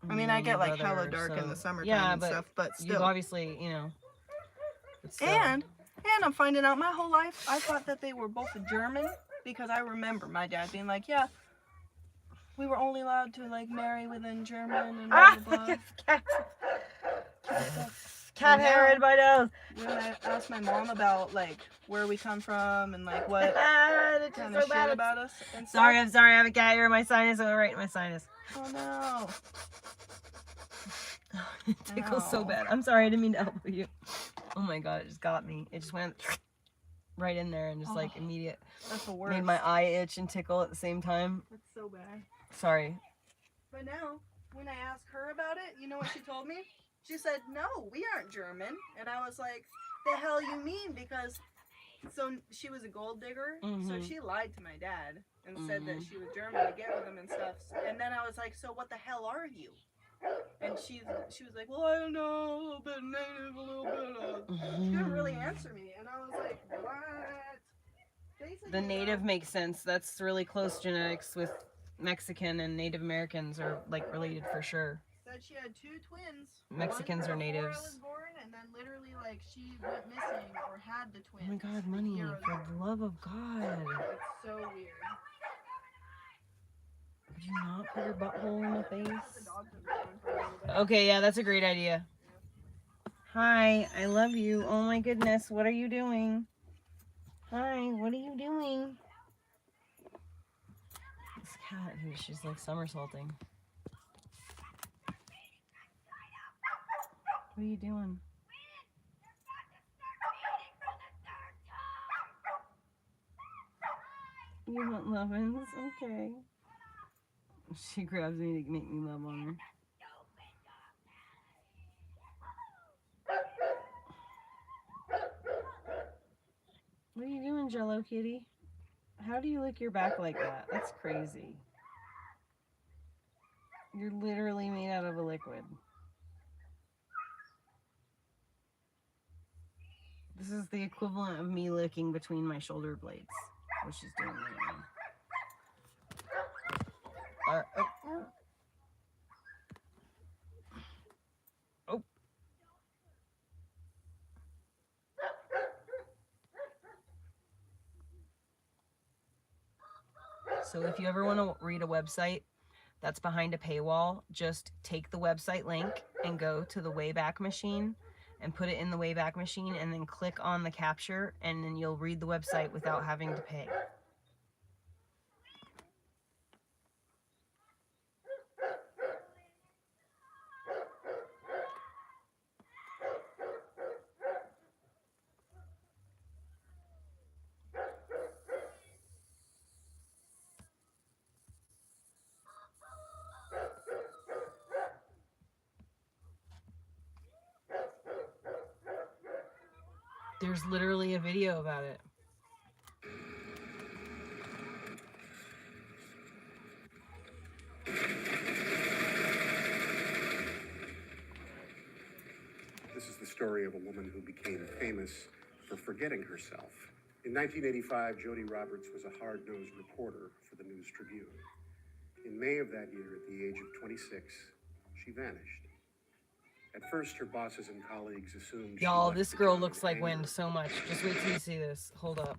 I
And
mean,
you
I
and
get
your
like
brother
hella
are
dark in the
so-
summertime
yeah,
and
but
stuff, but
You've
still.
obviously, you know. But still.
And I'm finding out my whole life, I thought that they were both German, because I remember my dad being like, yeah, we were only allowed to like marry within German and blah blah blah.
Cat hair in my nose.
When I asked my mom about like where we come from and like what
It's
kind
so
of shit
bad.
about us and stuff.
Sorry, I'm sorry. I have a cat hair in my sinus. I'm right in my sinus.
Oh no.
It tickles so
Ow.
bad. I'm sorry. I didn't mean to elbow you. Oh my god, it just got me. It just went right in there and just like immediate.
That's the worst.
Made my eye itch and tickle at the same time.
That's so bad.
Sorry.
But now, when I asked her about it, you know what she told me? She said, no, we aren't German. And I was like, the hell you mean? Because, so she was a gold digger. So
Mhm.
she lied to my dad and said that she was German to get with him and stuff. And then I was like, so what the hell are you? And she was like, well, I don't know, a little bit native, a little bit She didn't really answer me. And I was like, what? Basically,
The native makes sense. That's really close genetics with Mexican and Native Americans are like related for sure.
said she had two twins.
Mexicans
One
are
before I
natives.
was born, and then literally like she went missing or had the
Oh
twins.
my god, money.
Years
For
ago.
the love of God.
It's so weird.
Would you not put your butthole in the
The
face?
dogs have been gone for a little bit.
Okay, yeah, that's a great idea. Hi, I love you. Oh my goodness, what are you doing? Hi, what are you doing? This cat, she's like somersaulting. What are you doing? You want lovin's? Okay. She grabs me to make me love on her. What are you doing, Jello Kitty? How do you lick your back like that? That's crazy. You're literally made out of a liquid. This is the equivalent of me licking between my shoulder blades, which she's doing right now. Oh. So if you ever want to read a website, that's behind a paywall, just take the website link and go to the Wayback Machine and put it in the Wayback Machine and then click on the capture, and then you'll read the website without having to pay. There's literally a video about it.
This is the story of a woman who became famous for forgetting herself. In 1985, Jodie Roberts was a hard-nosed reporter for the News Tribune. In May of that year, at the age of 26, she vanished. At first, her bosses and colleagues assumed she
Y'all,
left
this
the
girl
job
looks
in
like
anger.
wind so much. Just wait till you see this. Hold up.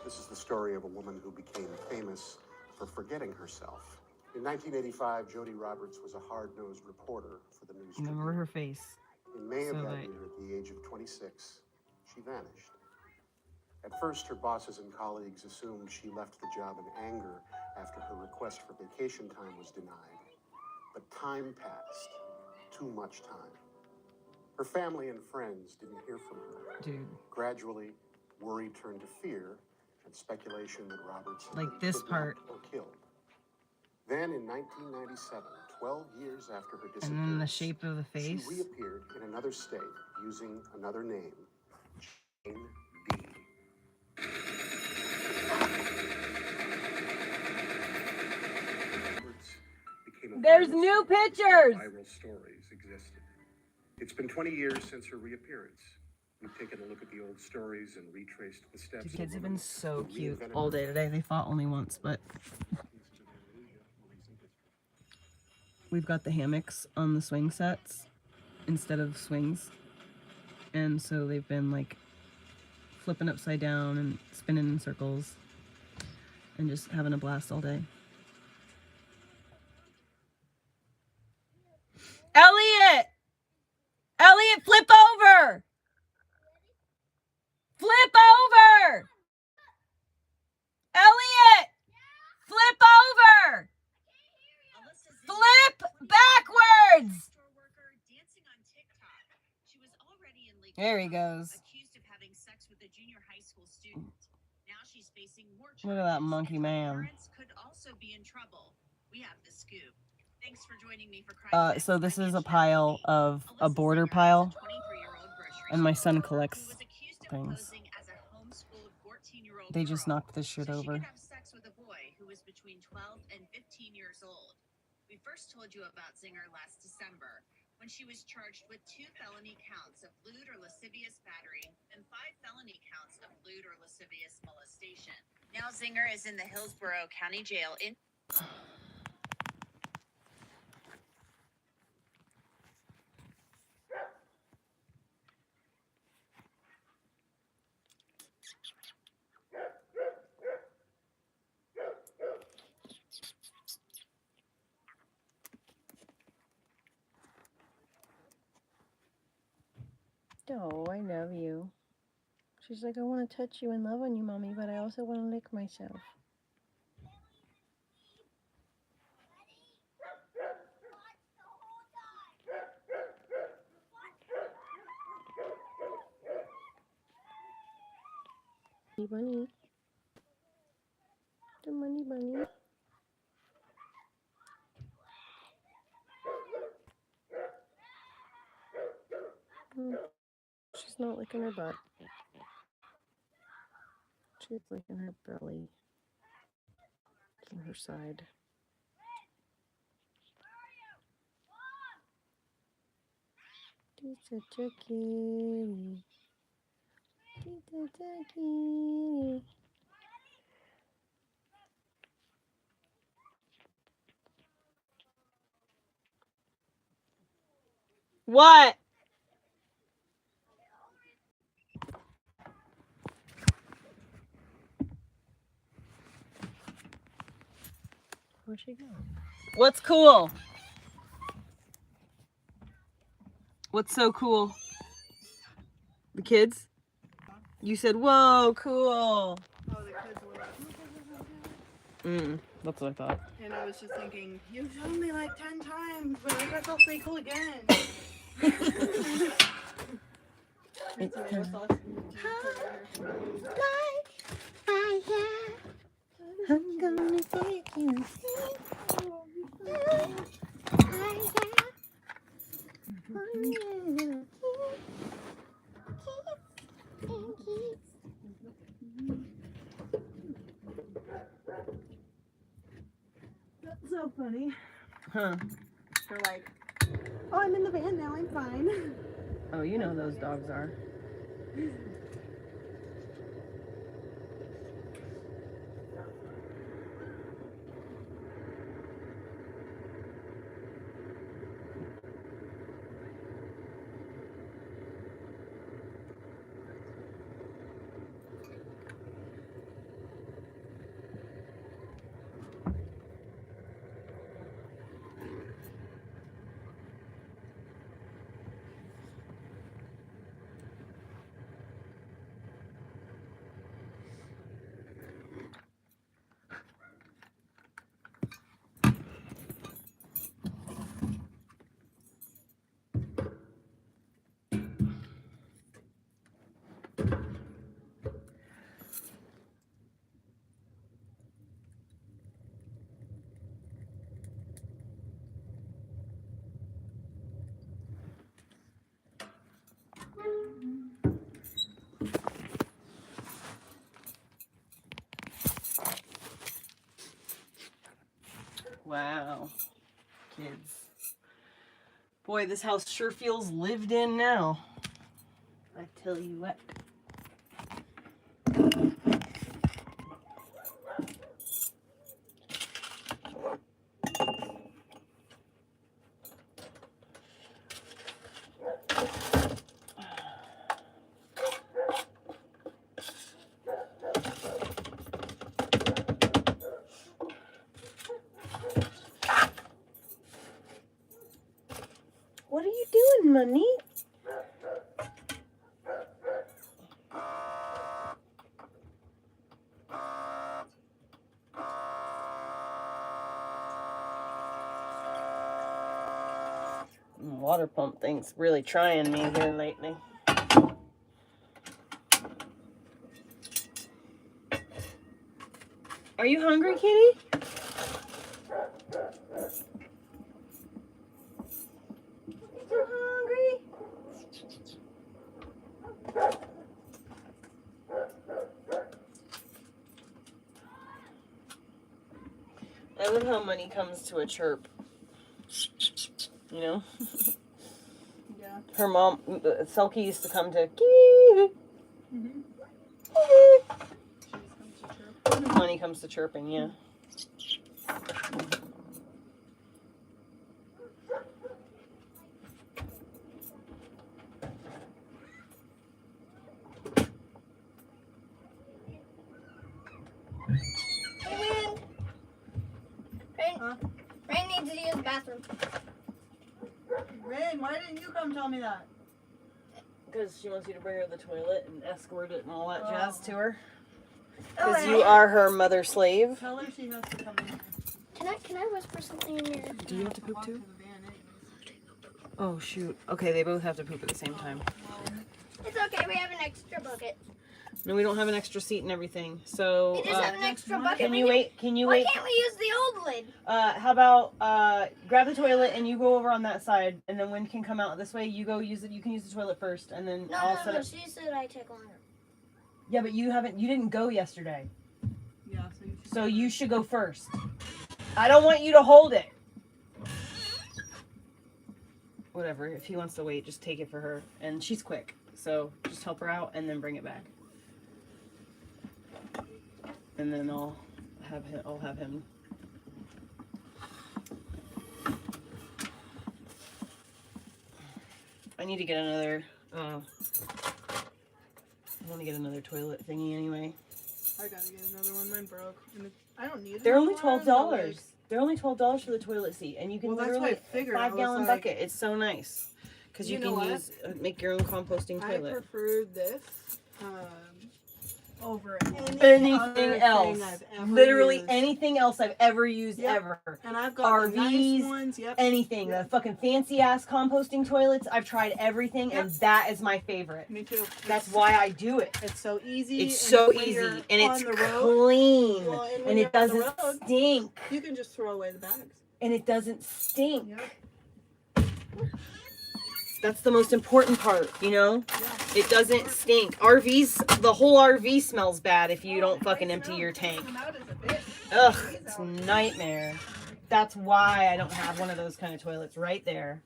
This is the story of a woman who became famous for forgetting herself. In 1985, Jodie Roberts was a hard-nosed reporter for the News
Remember
Tribune.
her face.
In May of
So
that
that-
year, at the age of 26, she vanished. At first, her bosses and colleagues assumed she left the job in anger after her request for vacation time was denied. But time passed. Too much time. Her family and friends didn't hear from her.
Dude.
Gradually, worry turned to fear and speculation that Roberts had
Like
been
this
kidnapped
part.
or killed. Then in 1997, 12 years after her disappearance,
And then the shape of the face.
she reappeared in another state using another name, Jane B. Roberts became a
There's
viral
new
story before
pictures!
Viral stories existed. It's been 20 years since her reappearance. We've taken a look at the old stories and retraced the steps.
The
of
kids have
women
been so
who
cute
reinvented
all day today. They fought only once, but we've got the hammocks on the swing sets instead of swings. And so they've been like flipping upside down and spinning in circles and just having a blast all day. Elliot! Elliot, flip over! Flip over! Elliot! Flip over! Flip backwards! There he goes. Look at that monkey man. So this is a pile of a border pile, and my son collects things. They just knocked this shit over.
She could have sex with a boy who was between 12 and 15 years old. We first told you about Zinger last December, when she was charged with 2 felony counts of lewd or lascivious battery and 5 felony counts of lewd or lascivious molestation. Now Zinger is in the Hillsborough County Jail in...
Oh, I love you. She's like, I want to touch you and love on you, Mommy, but I also want to lick myself. Bunny. The money bunny. She's not licking her butt. She's licking her belly. On her side. She's such a kitty. She's such a kitty.
What?
Where'd she go?
What's cool? What's so cool? The kids? You said, whoa, cool.
Oh, the kids were.
That's what I thought.
And I was just thinking, you've shown me like 10 times, but I guess I'll say cool again.
It's I'm gonna take you.
That's so funny.
Huh.
They're like, oh, I'm in the van now, I'm fine.
Oh, you know those dogs are. Wow. Kids. Boy, this house sure feels lived in now. I tell you what.
What are you doing, Money?
Water pump thing's really trying me here lately. Are you hungry, kitty? You hungry? I love how Money comes to a chirp. You know?
Yeah.
Her mom, Selkie used to come to kee.
Mm-hmm.
Money comes to chirping, yeah.
Hey, Rain.
Huh?
Rain needs to use the bathroom.
Rain, why didn't you come tell me that?
Because she wants you to bring her to the toilet and escort it and all that jazz to her.
Oh,
Because you are her mother slave.
Tell her she has to come in.
Can I whisper something in your?
Do you have to poop
Walk
too?
to the van anyways.
Oh shoot. Okay, they both have to poop at the same time.
It's okay. We have an extra bucket.
No, we don't have an extra seat and everything. So
We just have an extra bucket.
can you wait? Can you
Why
wait?
can't we use the old lid?
How about grab the toilet and you go over on that side, and then Wind can come out this way. You go use it. You can use the toilet first, and then I'll set
No.
it.
She said I take longer.
Yeah, but you haven't. You didn't go yesterday,
Yeah, so you should.
so you should go first. I don't want you to hold it. Whatever. If he wants to wait, just take it for her, and she's quick. So just help her out and then bring it back. And then I'll have him. I need to get another. I want to get another toilet thingy anyway.
I gotta get another one. Mine broke. And I don't need it.
They're only
anymore,
$12.
but, like,
They're only $12 for the toilet seat, and you can
Well, that's what I
literally
figured. I was
5-gallon
like-
bucket. It's so nice because you
You know
can
what?
use make your own composting
I
toilet.
prefer this over
Anything
other
else,
thing I've ever
literally
used.
anything else I've ever used
Yep.
ever.
And I've got the
RVs,
nice ones. Yep.
anything.
Yep.
The fucking fancy ass composting toilets. I've tried everything, and that is my favorite.
Me too.
That's why I do it.
It's so easy.
It's
and
so
when
easy,
you're
and
on
it's
the road,
clean,
well, and when
and
you're
it
on the
doesn't
road,
stink.
you can just throw away the bags.
And it doesn't stink.
Yep.
That's the most important part, you know?
Yeah.
It doesn't stink. RVs, the whole RV smells bad if you don't fucking empty your tank. Ugh, it's a nightmare. That's why I don't have one of those kind of toilets right there.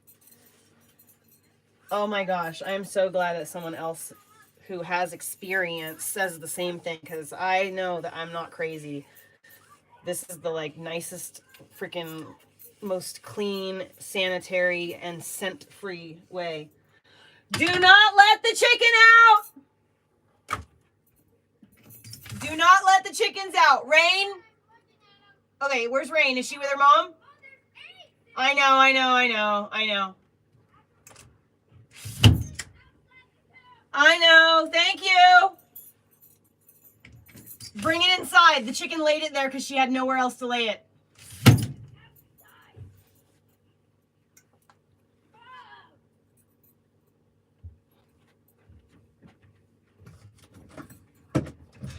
Oh my gosh, I am so glad that someone else who has experience says the same thing, because I know that I'm not crazy. This is the like nicest freaking most clean, sanitary, and scent-free way. Do not let the chicken out! Do not let the chickens out. Rain? Okay, where's Rain? Is she with her mom? I know. I know, thank you. Bring it inside. The chicken laid it there because she had nowhere else to lay it.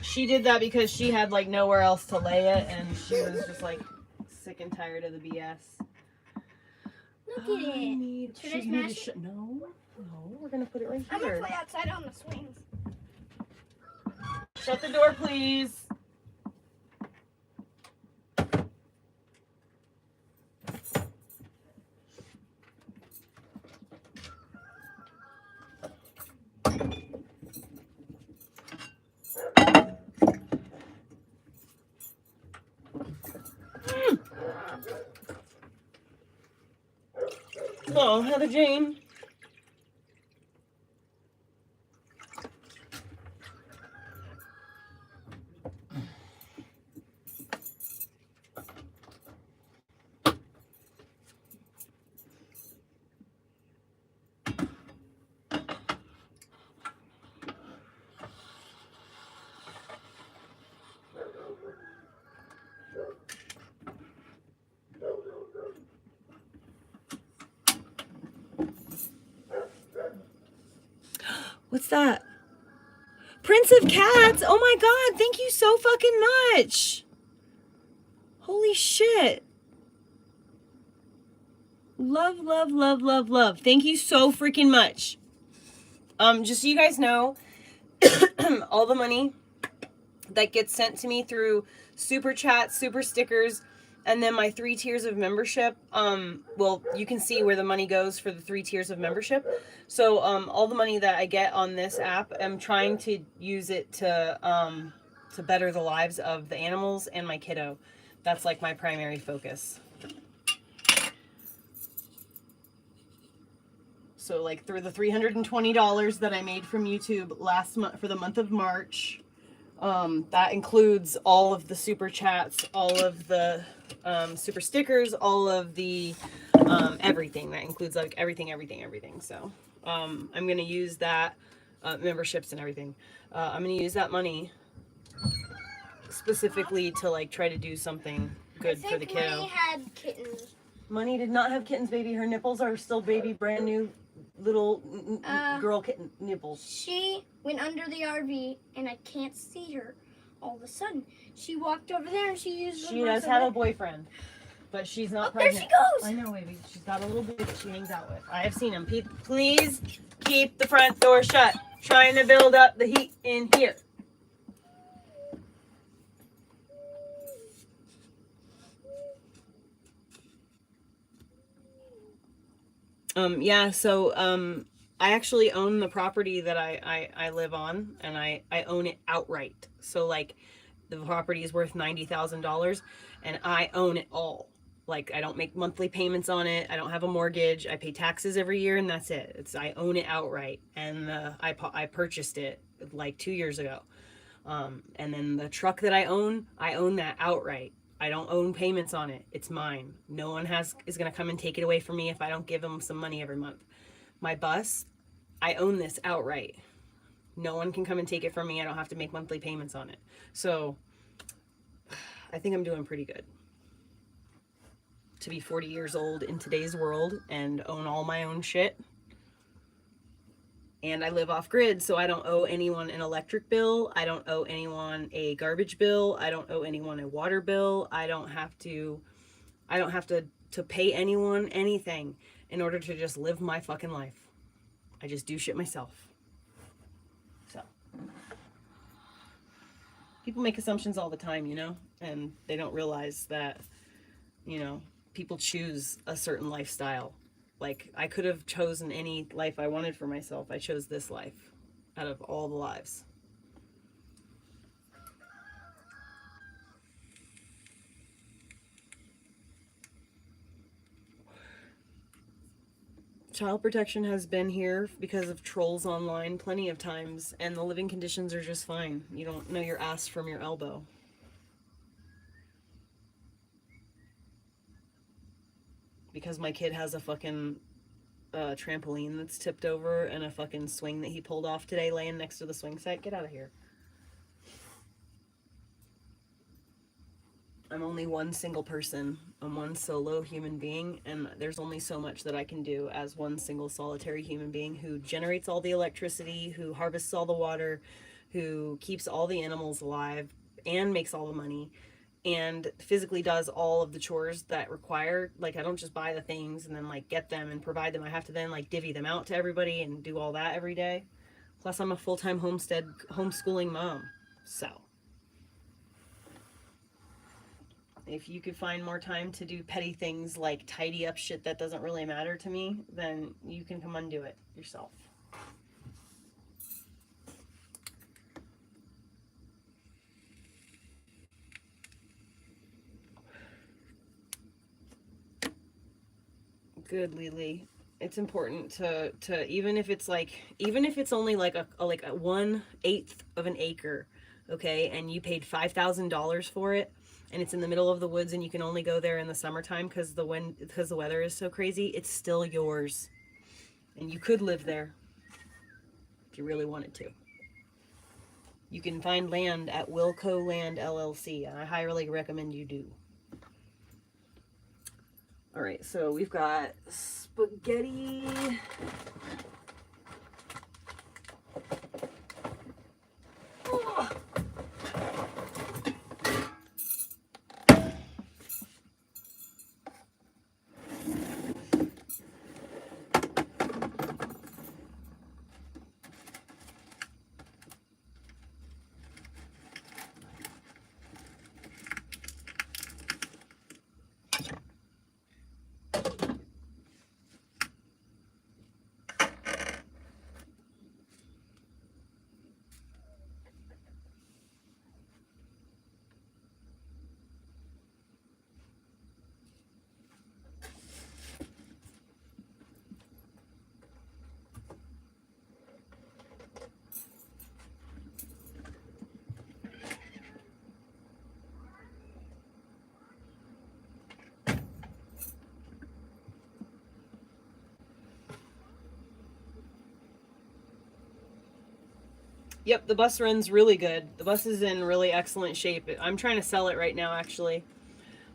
She did that because she had like nowhere else to lay it, and she was just like sick and tired of the BS.
Look at it. Should I smash it?
No, we're gonna put it right
I'm gonna
here.
play outside on the swings.
Shut the door, please. Oh, Heather Jane. What's that? Prince of Cats. Oh my God. Thank you so fucking much. Holy shit. Love, love, love, love, love. Thank you so freaking much. Just so you guys know, all the money that gets sent to me through super chats, super stickers, and then my 3 tiers of membership, well, you can see where the money goes for the 3 tiers of membership. So all the money that I get on this app, I'm trying to use it to better the lives of the animals and my kiddo. That's like my primary focus. So like through the $320 that I made from YouTube last month for the month of March, that includes all of the super chats, all of the super stickers, all of the everything. That includes like everything. So I'm going to use that, memberships and everything. I'm going to use that money specifically to like try to do something good for the kiddo.
Money had kittens.
Money did not have kittens, baby. Her nipples are still baby, brand new little girl kitten nipples.
She went under the RV and I can't see her. All of a sudden, she walked over there and she used.
She does have a boyfriend, but she's not
there
pregnant.
she goes.
I know, baby. She's got a little boy that she hangs out with. I have seen him. Please keep the front door shut. Trying to build up the heat in here. Yeah, so I actually own the property that I live on, and I own it outright. So like the property is worth $90,000 and I own it all. Like I don't make monthly payments on it. I don't have a mortgage. I pay taxes every year and that's it. I own it outright. And I purchased it like 2 years ago. And then the truck that I own that outright. I don't own payments on it. It's mine. No one is going to come and take it away from me if I don't give them some money every month. My bus, I own this outright. No one can come and take it from me. I don't have to make monthly payments on it. So I think I'm doing pretty good. To be 40 years old in today's world and own all my own shit. And I live off grid, so I don't owe anyone an electric bill. I don't owe anyone a garbage bill. I don't owe anyone a water bill. I don't have to pay anyone anything in order to just live my fucking life. I just do shit myself. So people make assumptions all the time, you know, and they don't realize that, you know, people choose a certain lifestyle. Like, I could have chosen any life I wanted for myself. I chose this life out of all the lives. Child protection has been here because of trolls online plenty of times, and the living conditions are just fine. You don't know your ass from your elbow. Because my kid has a fucking trampoline that's tipped over and a fucking swing that he pulled off today laying next to the swing set. Get out of here. I'm only one single person. I'm one solo human being, and there's only so much that I can do as one single solitary human being who generates all the electricity, who harvests all the water, who keeps all the animals alive and makes all the money, and physically does all of the chores that require. Like, I don't just buy the things and then like get them and provide them. I have to then like divvy them out to everybody and do all that every day. Plus I'm a full-time homeschooling mom. So if you could find more time to do petty things like tidy up shit that doesn't really matter to me, then you can come undo it yourself. Good, Lily. It's important to even if it's only like a 1/8 of an acre, okay, and you paid $5,000 for it, and it's in the middle of the woods, and you can only go there in the summertime because the weather is so crazy. It's still yours, and you could live there if you really wanted to. You can find land at Wilco Land LLC, and I highly recommend you do. All right, so we've got spaghetti. Oh. Yep, the bus runs really good. The bus is in really excellent shape. I'm trying to sell it right now, actually.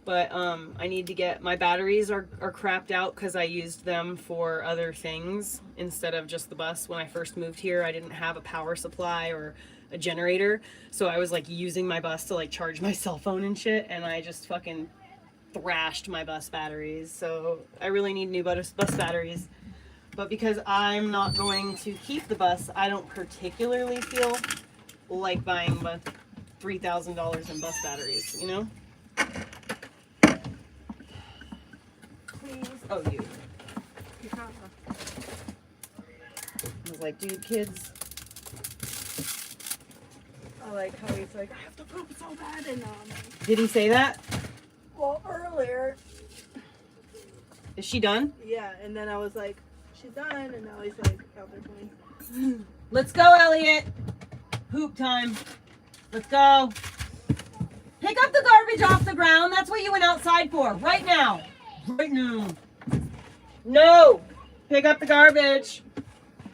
But I need to get, my batteries are crapped out because I used them for other things instead of just the bus. When I first moved here, I didn't have a power supply or a generator. So I was like using my bus to like charge my cell phone and shit. And I just fucking thrashed my bus batteries. So I really need new bus batteries. But because I'm not going to keep the bus, I don't particularly feel like buying $3,000 in bus batteries, you know? Please. Oh, you. I was like, dude, kids.
I like how he's like, I have to poop so bad, and
Did he say that?
well, earlier.
Is she done?
Yeah, and then I was like, she's done, and now he's like, out there playing.
Let's go, Elliot. Poop time. Let's go. Pick up the garbage off the ground. That's what you went outside for. Right now. Right now. No. Pick up the garbage.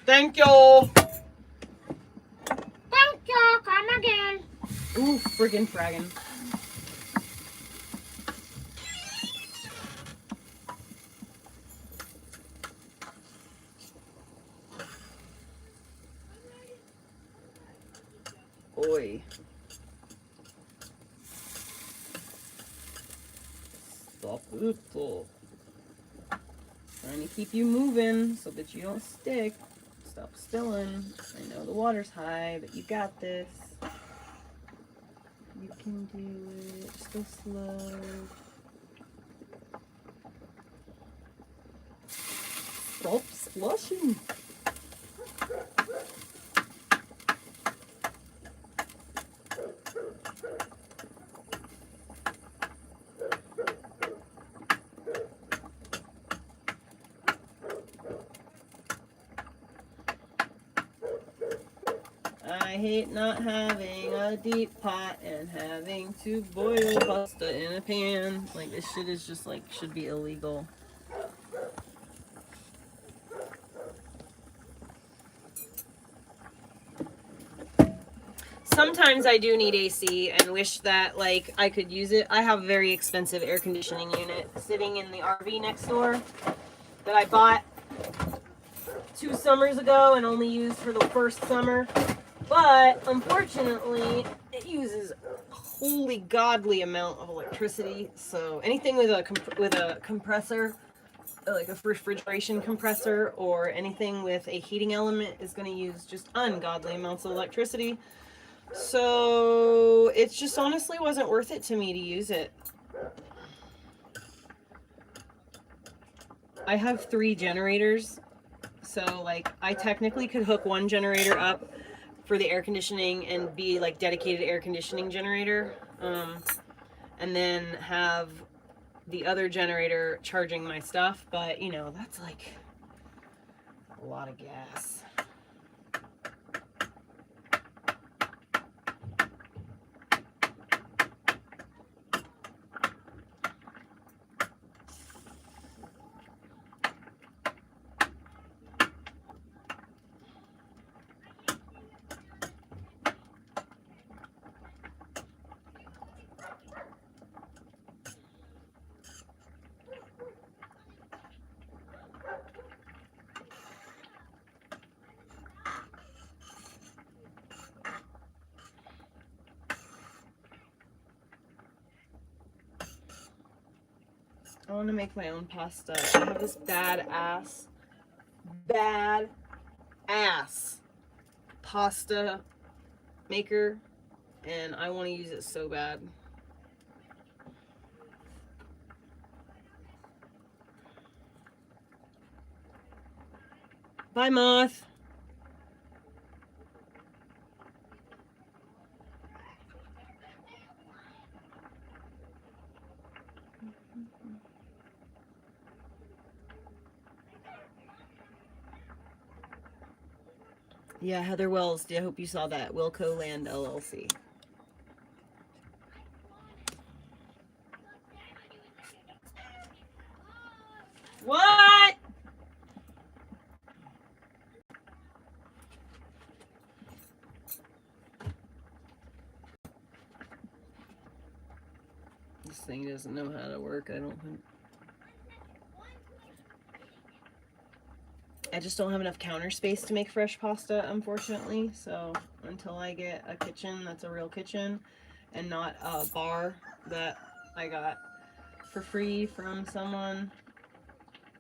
Thank you.
Thank you. Come again.
Ooh, friggin' fraggin'. Oi. Stop it. Trying to keep you moving so that you don't stick. Stop spilling. I know the water's high, but you got this. You can do it. Just go slow. Stop splashing. I hate not having a deep pot and having to boil pasta in a pan. Like, this shit is just like, should be illegal. Sometimes I do need AC and wish that like I could use it. I have a very expensive air conditioning unit sitting in the RV next door that I bought 2 summers ago and only used for the first summer. But unfortunately, it uses a holy godly amount of electricity. So anything with a compressor, like a refrigeration compressor, or anything with a heating element is going to use just ungodly amounts of electricity. So it just honestly wasn't worth it to me to use it. I have 3 generators. So like I technically could hook one generator up for the air conditioning and be like dedicated air conditioning generator, and then have the other generator charging my stuff, but you know, that's like a lot of gas. I want to make my own pasta. I have this badass pasta maker, and I want to use it so bad. Bye, moth. Yeah, Heather Wells. I hope you saw that. Wilco Land LLC. What? This thing doesn't know how to work, I don't think. I just don't have enough counter space to make fresh pasta, unfortunately. So until I get a kitchen that's a real kitchen and not a bar that I got for free from someone,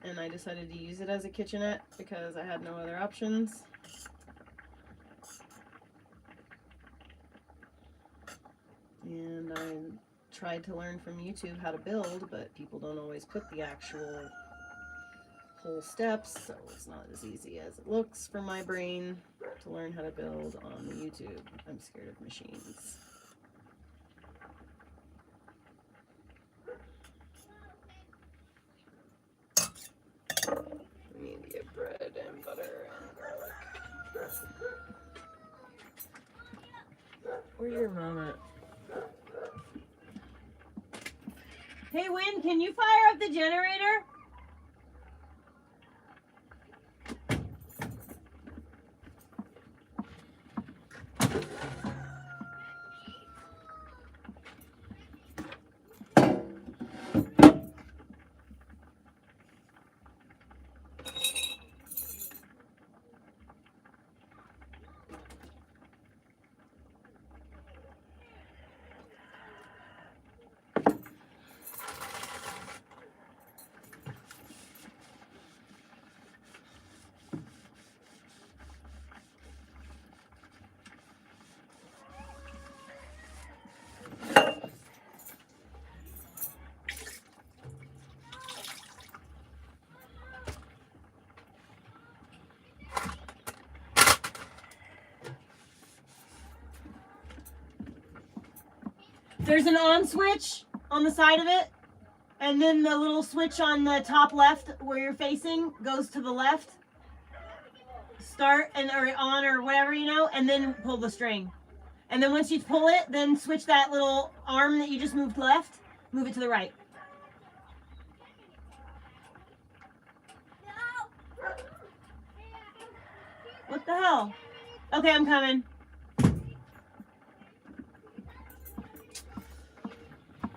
and I decided to use it as a kitchenette because I had no other options. And I tried to learn from YouTube how to build, but people don't always put the actual whole steps, so it's not as easy as it looks for my brain to learn how to build on YouTube. I'm scared of machines. We need to get bread and butter and garlic. Where's your mom at? Hey, Win, can you fire up the generator? There's an on switch on the side of it, and then the little switch on the top left where you're facing goes to the left. Start and or on or whatever, you know, and then pull the string. And then once you pull it, then switch that little arm that you just moved left, move it to the right. What the hell? Okay, I'm coming.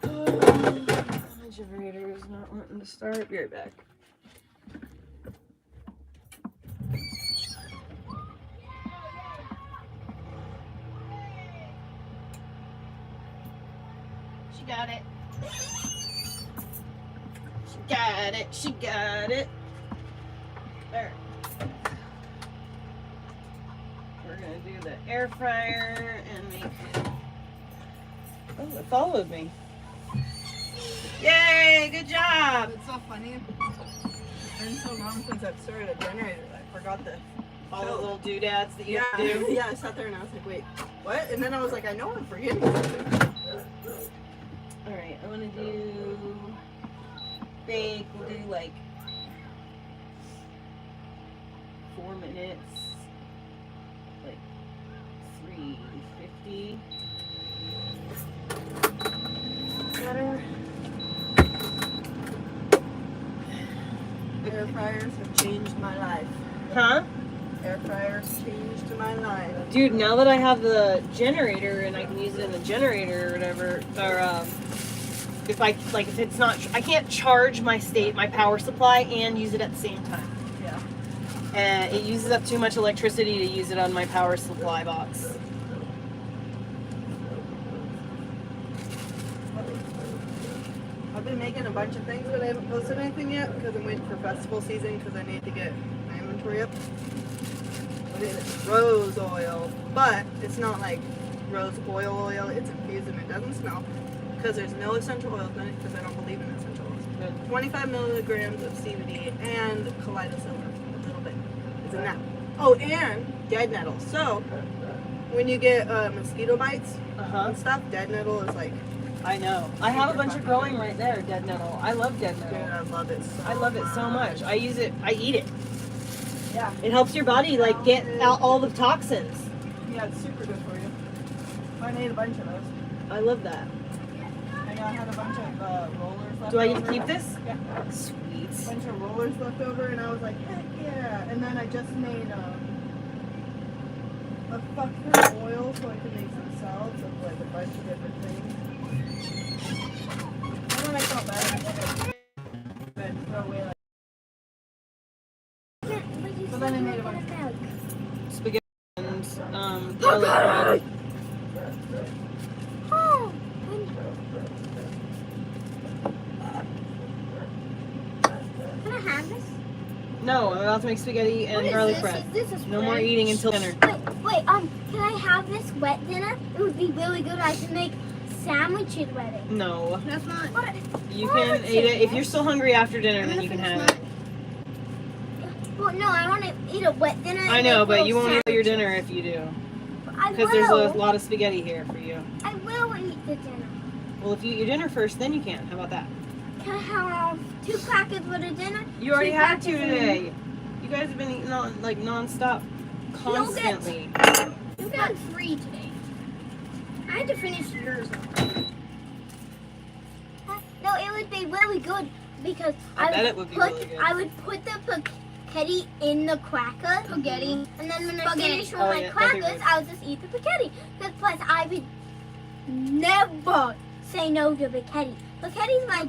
My generator is not wanting to start. Be right back. She got it. She got it. She got it. There. We're gonna do the air fryer and make it. Oh, it followed me. Yay! Good job.
It's so funny. It's been so long since I've started a generator that I forgot the
All the little doodads that you
yeah.
do.
Yeah, I sat there and I was like, wait, what? And then I was like, I know I'm forgetting something.
All right, I want to do bake. We'll do like 4 minutes, like 350. Butter.
Air fryers have changed my life.
Huh?
Air fryers changed my life.
Dude, now that I have the generator and I can use it in the generator or whatever, or if I like, if it's not, I can't charge my power supply and use it at the same time.
Yeah.
And it uses up too much electricity to use it on my power supply box.
I've been making a bunch of things, but I haven't posted anything yet because I'm waiting for festival season because I need to get my inventory up. But it's rose oil, but it's not like rose oil. It's infused and it doesn't smell because there's no essential oils in it because I don't believe in essential oils.
Good.
25 milligrams of CBD and kaleidosilver, a little bit. It's in that. Oh, and dead nettle. So when you get mosquito bites and stuff, dead nettle is like.
I know. I have a bunch of growing right there, dead nettle. I love dead nettle.
Dude, I love it so
I love it so much. I use it. I eat it.
Yeah.
It helps your body like get out all the toxins.
Yeah, it's super good for you. I made a bunch of those.
I love that.
I had a bunch of rollers left
Do I
over.
get to keep this?
Yeah.
Sweet.
A bunch of rollers left over, and I was like, heck yeah. And then I just made a fuck ton of oil so I could make some salads of like a bunch of different things. And then I felt bad. But throw away like. So then I made a bunch of
Spaghetti and garlic bread.
Oh, can I have this?
No, I'm about to make spaghetti and garlic bread.
This is
No more eating until dinner.
Wait, can I have this wet dinner? It would be really good. I can make sandwiches with it.
No.
That's not.
What?
You can eat it. If you're still hungry after dinner, then you can have it.
Well, no, I want to eat a wet dinner.
I know, but you won't eat your dinner if you do.
I
Because there's a
will.
lot of spaghetti here for you.
I will eat the dinner.
Well, if you eat your dinner first, then you can. How about that?
Can I have 2 crackers with a dinner?
You already
2
had 2
crackers
today. You guys have been eating on like non-stop, constantly.
You got 3 today. I had to finish yours.
No, it would be really good because
I bet it would be really good.
I would put the spaghetti in the cracker.
Spaghetti.
And then when I
Spaghetti.
finish with
Oh,
my
yeah, that'd be
crackers,
really
I'll just eat the spaghetti. Because plus I would never say no to spaghetti. Spaghetti's my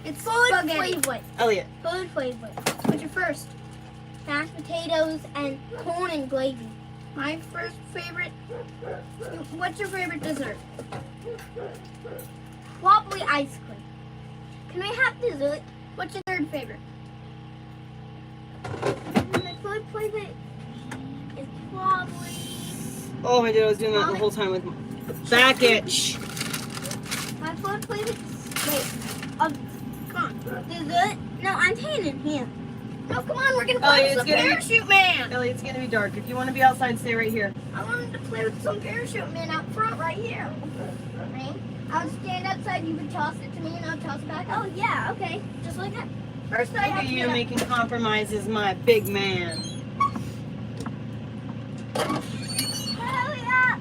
It's
food
spaghetti.
favorite.
Elliot.
Food favorite.
What's your first?
Mashed potatoes and corn and gravy.
My first favorite. What's your favorite dessert?
Probably ice cream. Can I have dessert?
What's your third favorite?
My food favorite is probably
Oh, I did. I was doing that the whole time with my back itch.
my food favorite. Wait, come on. Dessert? No, I'm saying it here.
No, come on, we're gonna
Oh,
play
it's
with some
gonna be-
parachute man.
Elliot, it's gonna be dark. If you want to be outside, stay right here.
I wanted to play with some parachute man out front, right here.
Right? I'll stand outside. You would toss it to me, and I'll toss it back. Oh yeah, okay, just like that.
First, I
Look
have
at
to
you
get up.
making compromises, my big man.
Hurry up!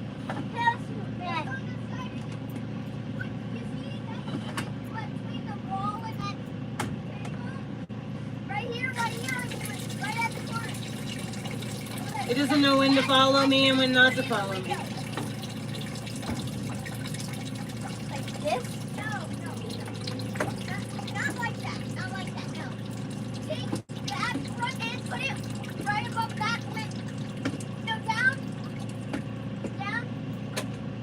Parachute man.
Right here, right at the corner.
It doesn't know when to follow me and when not to follow me.
Like this?
No. Not like that. Not like that, no. Take that front end, put it right above that lip. No, down. Down.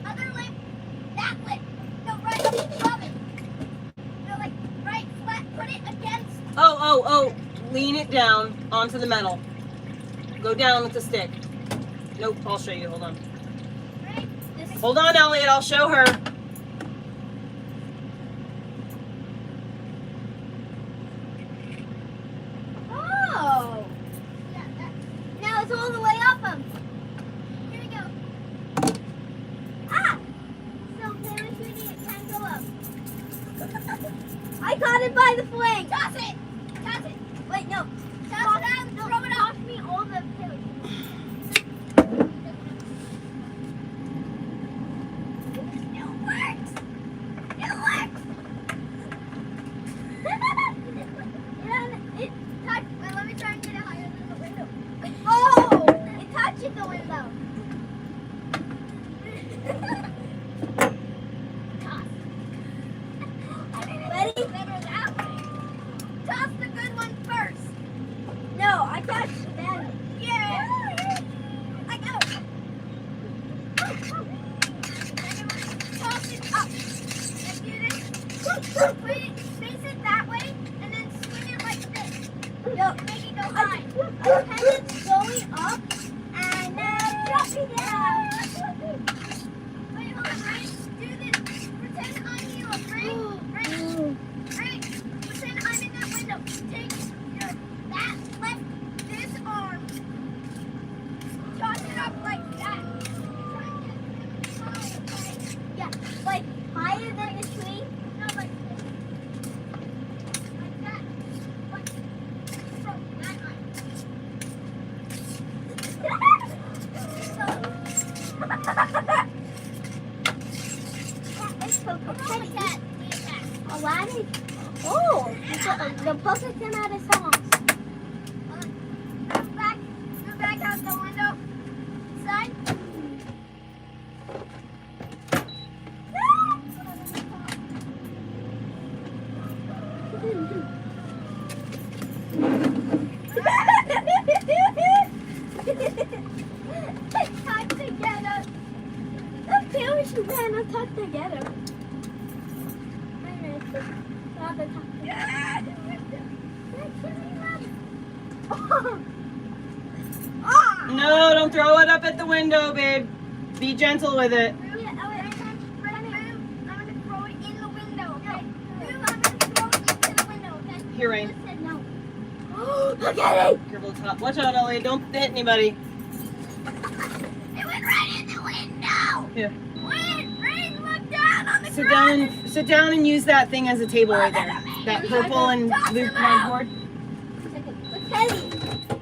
Other lip. That lip. No, right above it. No, like, right flat. Put it against.
Oh. Lean it down onto the metal. Go down with the stick. Nope, I'll show you. Hold on.
Right? This
Hold on, Elliot. I'll show her.
Oh!
Yeah, that.
Now it's all the way up him.
Here we go.
Ah! So parachuting, it can't go up. I caught it by the flank.
Toss it. Toss it.
Wait, no.
Toss it out.
No,
Throw it
toss
out.
me all the parachute.
It works. It works.
It touched.
Wait, let me try and get it higher than the window.
Oh! It touched the window. Ready?
Better that way. Toss the good one first.
No, I touched the bad one.
Yeah. I got it. Toss it up. And do this. Face it that way, and then swing it like this.
No,
Make it go high.
I pretend it's going up and then dropping down.
Wait, hold on, right? Do this. Pretend I'm you, right? Right? Right? Pretend I'm in that window. Take your that left this arm. Toss it up like that. Try and get it high, okay?
Yeah, like higher than the tree.
No, like this. Like that. Like from that high.
It's so
Come on,
pretty.
cat. Cat.
Aladdin. Oh, the puppet came out of songs.
Go back out the window. Side.
Tucked together. The parachute ran are tucked together. Wait a minute. Grab it tucked together. Ah!
No, don't throw it up at the window, babe. Be gentle with it.
I'm gonna throw it in the window, okay? I'm gonna throw it into the window, okay?
Here, Rain.
Just said no. Look at it!
Careful, top. Watch out, Elliot. Don't hit anybody.
It went right in the window!
Here.
Rain, look down on the
Sit
ground!
down and use that thing as a table right there. That purple and blue cardboard.
Look at it!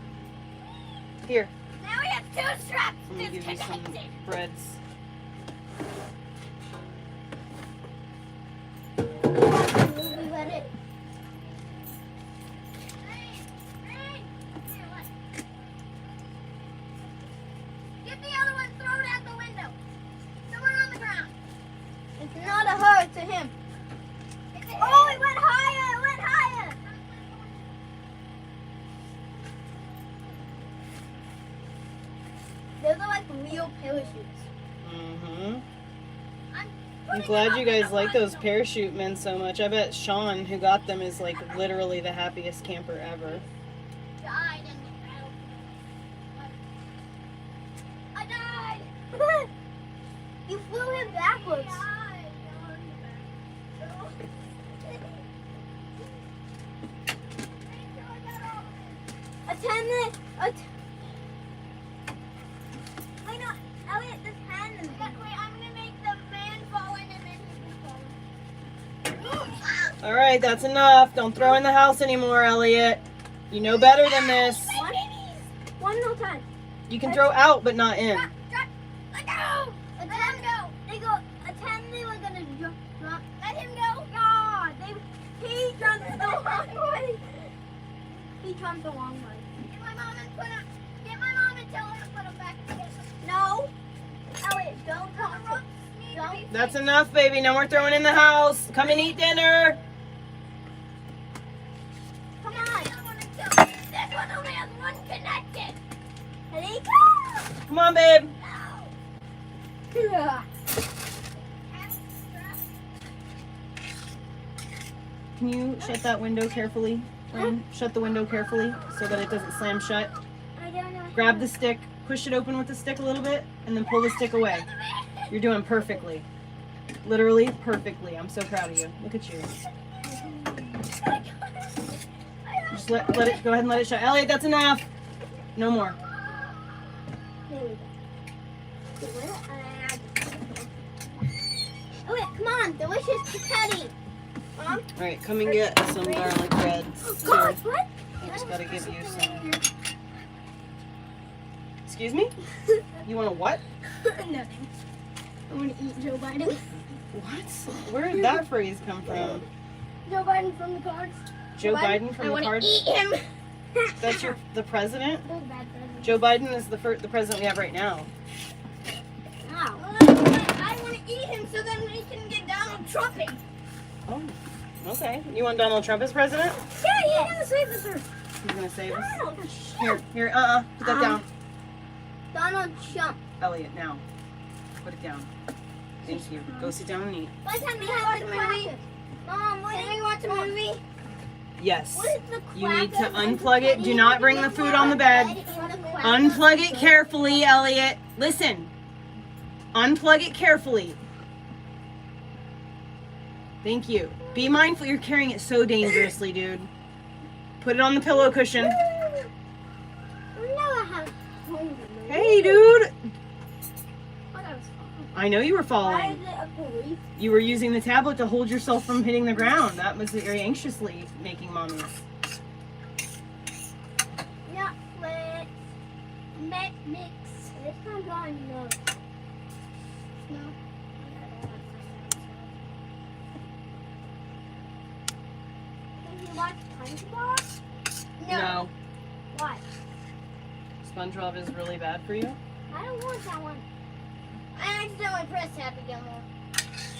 Here.
Now we have two straps
I'm gonna give you some
disconnected.
breads.
real parachutes.
Mm-hmm. I'm
putting
glad
them
you
up in
guys
the
like those
bundle.
parachute men so much. I bet Sean, who got them, is like literally the happiest camper ever.
Died in the battlefield. I died. You flew him backwards. Attendant. Wait, no, Elliot, this hand is. Wait, I'm gonna make the man fall in and then he can fall.
All right, that's enough. Don't throw in the house anymore, Elliot. You know better than this.
One more time.
You can throw out, but not in.
Let go. Let him go. They go. Attendant was gonna drop. Let him go. God, he jumped the wrong way. He jumped the wrong way. Get my mom and tell her to put him back together. No. Elliot, don't come. Don't.
That's enough, baby. No more throwing in the house. Come and eat dinner.
Come on. This one only has one connected. Ready? Go.
Come on, babe.
No.
Can you shut that window carefully? Ryan? Shut the window carefully so that it doesn't slam shut.
I don't know.
Grab the stick, push it open with the stick a little bit, and then pull the stick away. You're doing perfectly. Literally perfectly. I'm so proud of you. Look at you. Just let it, go ahead and let it shut. Elliot, that's enough. No more.
There we go. Oh yeah, come on, delicious spaghetti. Mom?
Alright, come and get some garlic bread.
God, what?
I just gotta give you some. Excuse me? You want a what?
Nothing. I want to eat Joe Biden.
What? Where did that phrase come from?
Joe Biden from the cards.
Joe Biden from
I
the
want to
cards?
eat him.
That's the president?
Oh, bad president.
Joe Biden is the president we have right now.
Ow.
I want to eat him so then we can get Donald Trump in.
Oh, okay. You want Donald Trump as president?
Yeah, he's gonna save us.
He's gonna save us.
Donald
Here, put that down.
Donald Trump.
Elliot, now. Put it down. Thank you. Go sit down and eat.
Why can't we have the crackers? Mom, what
Can we watch a movie?
Yes.
What is the
You need to
crackers and
unplug it. Do not bring the food on the bed. Unplug it carefully, Elliot. Listen. Unplug it carefully. Thank you. Be mindful. You're carrying it so dangerously, dude. Put it on the pillow cushion. Hey, dude. I know you were
Why
falling.
is it a police?
You were using the tablet to hold yourself from hitting the ground. That was very anxiously making mommies.
Netflix. Mix. This one's on no. No. Can you watch SpongeBob?
No.
Why?
SpongeBob is really bad for you?
I don't want that one.
I accidentally pressed Happy Gilmore.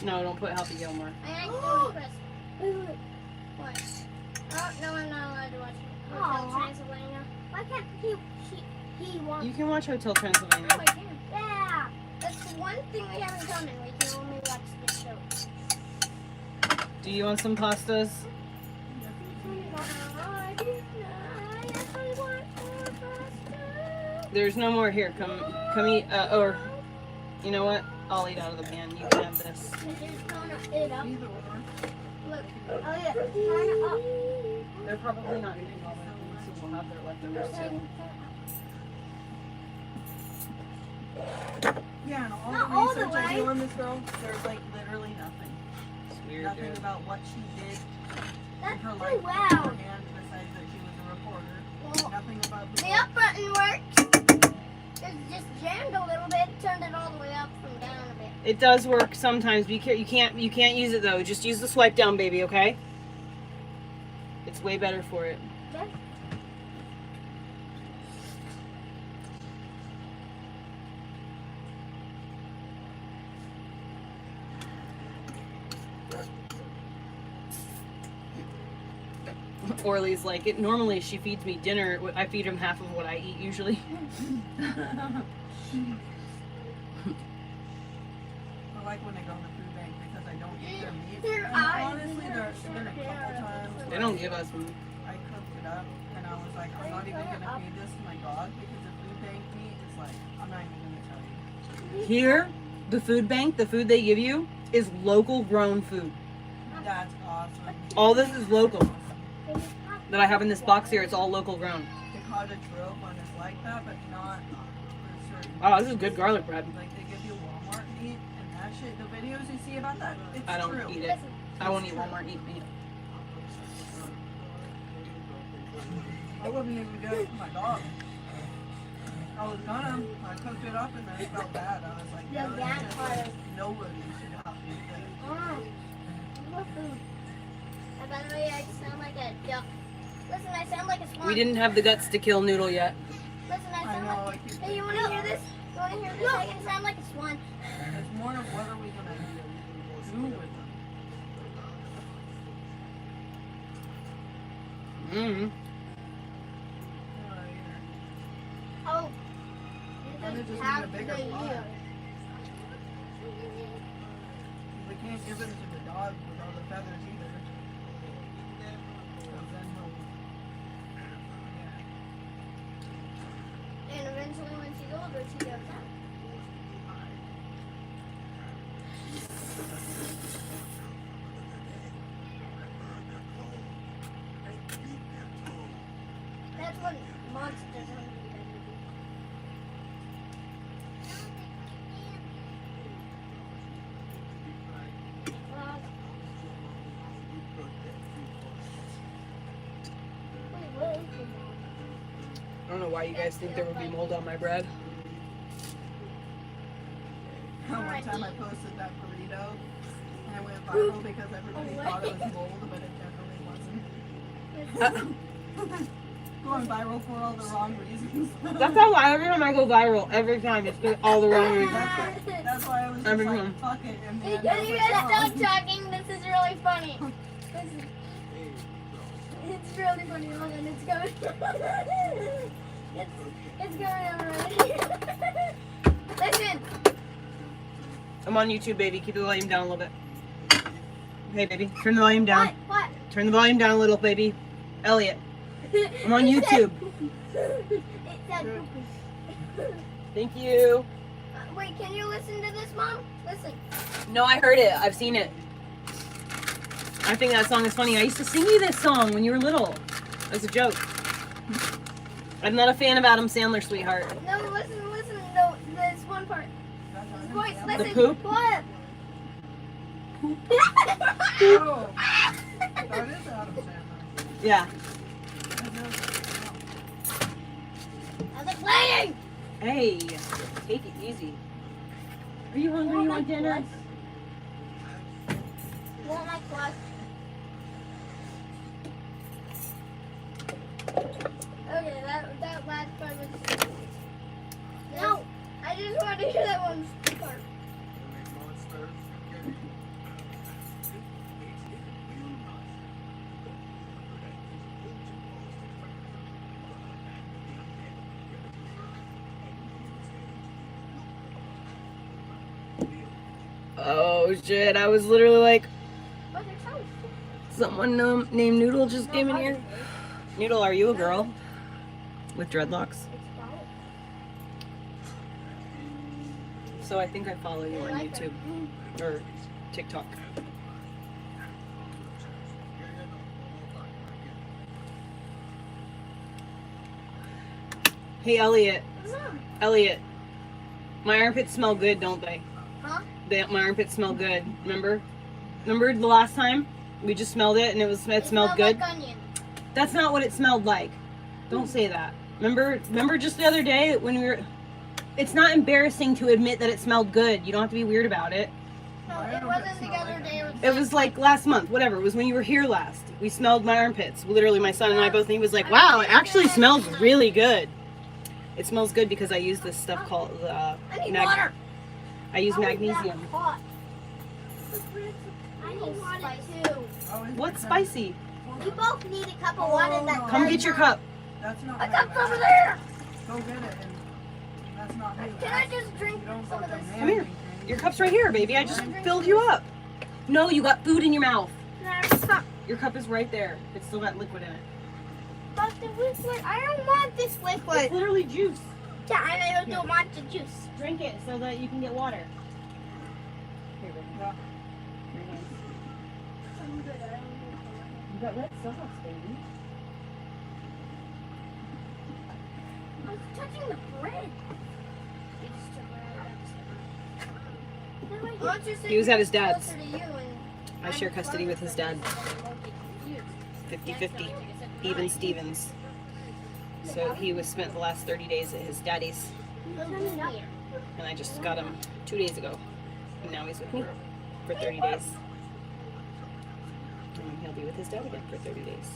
No, don't put Happy Gilmore.
I accidentally pressed.
Wait, wait.
What? Oh, no, I'm not allowed to watch Hotel
Aw.
Transylvania.
Why can't he wants?
You can watch Hotel Transylvania.
Oh, I can.
Yeah.
That's the one thing we have in common. We can only watch this show.
Do you want some pastas? There's no more here. Come eat. Or, you know what? I'll eat out of the pan. You can have this.
Look, Elliot, turn it up.
They're probably not eating all that, so we'll have their leftovers too.
Yeah, and all
Not
the
all
research
the
I do
way.
on this girl, there's like literally nothing.
It's weird,
Nothing
dude.
about what she did
That's
in her
too
life
loud.
beforehand, besides that she was a reporter.
Well,
Nothing about the
the up button worked. It just jammed a little bit. Turned it all the way up from down a bit.
It does work sometimes. Be careful. You can't use it though. Just use the swipe down, baby. Okay? It's way better for it. Orly's like it. Normally, she feeds me dinner. I feed him half of what I eat usually.
I like when I go to the food bank because I don't eat their meat.
Their
And
eyes
honestly, there's been a couple times
They
where
don't give us food.
I cooked it up and I was like, I'm not even gonna feed this to my dog because the food bank meat is like, I'm not even gonna tell you.
Here, the food bank, the food they give you is local grown food.
That's awesome.
All this is local that I have in this box here. It's all local grown.
The cottage grove one is like that, but not for certain.
Oh, this is good garlic bread.
Like they give you Walmart meat and that shit. The videos you see about that, it's
I don't
true.
eat it. I won't eat Walmart meat.
I wouldn't even get it for my dog. I was gonna. I cooked it up and then it felt bad. I was like,
The
no,
bad part.
nobody should have to eat this.
More food. And by the way, I sound like a duck. Listen, I sound like a swan.
We didn't have the guts to kill Noodle yet.
Listen, I
I
sound
know.
like.
I keep
Hey, you want to hear this? You want to hear this? I can sound like a swan.
It's more of what are we gonna do with them?
Mm.
Oh.
And
You
it just
have
need a
to
bigger
be
pot.
here.
We can't give it to the dog with all the feathers either. 'Cause then he'll.
And eventually, when she's older, she goes out. That's what monsters are.
I don't know why you guys think there would be mold on my bread.
One time I posted that burrito and it went viral because everybody thought it was mold, but it definitely wasn't. Going viral for all the wrong reasons.
That's how every time I go viral, every time it's for all the wrong reasons.
That's why I was just
Everyone.
like, fuck it. And
Hey,
then
can
I was
you
like,
guys
oh.
stop talking? This is really funny. It's really funny. Hold on, it's going. It's going already. Listen.
I'm on YouTube, baby. Keep the volume down a little bit. Hey, baby. Turn the volume down.
What?
Turn the volume down a little, baby. Elliot. I'm on YouTube.
It said poopy.
Thank you.
Wait, can you listen to this, Mom? Listen.
No, I heard it. I've seen it. I think that song is funny. I used to sing you this song when you were little. As a joke. I'm not a fan of Adam Sandler, sweetheart.
No, listen. No, this one part. His voice, listen.
poop?
What?
Oh, that is Adam Sandler.
Yeah.
How's it playing?
Hey, take it easy. Are you hungry? You want dinner?
You want my plus? Okay, that last part was. No, I just wanted to hear that one part.
Oh shit! I was literally like,
What's your choice?
someone named Noodle just came in here. Noodle, are you a girl with dreadlocks?
It's about.
So I think I follow you on YouTube or TikTok. Hey Elliot, Elliot, my armpits smell good, don't they?
Huh?
My armpits smell good. Remember the last time we just smelled it and it smelled good?
Like onion.
That's not what it smelled like. Don't say that. Remember just the other day when we were. It's not embarrassing to admit that it smelled good. You don't have to be weird about it.
No, it wasn't the other day.
It was like last month, whatever. It was when you were here last. We smelled my armpits. Literally, my son and I both. And he was like, "Wow, it actually smells really good." It smells good because I use this stuff called
I need water.
I use magnesium.
I need water too.
What's spicy?
You both need a cup of water.
Oh,
That
no.
Come get your cup.
That's not
a
how
cup's
you
over
act.
there.
Go get it and That's not new.
Can I just drink
You don't
some
go
of this?
demanding
Come here.
things.
Your cup's right here, baby. I just filled you up. No, you got food in your mouth. Your cup is right there. It's still got liquid in it.
But the liquid, I don't want this
It's
liquid.
literally juice.
Yeah, and I don't want the juice.
Drink it so that you can get water. Here, baby.
Yeah.
You got red sauce, baby.
I was touching the bread.
He was at his dad's. I share custody with his dad. 50-50. Even Stevens. So he was spent the last 30 days at his daddy's. And I just got him 2 days ago. And now he's with me for 30 days. And he'll be with his dad again for 30 days.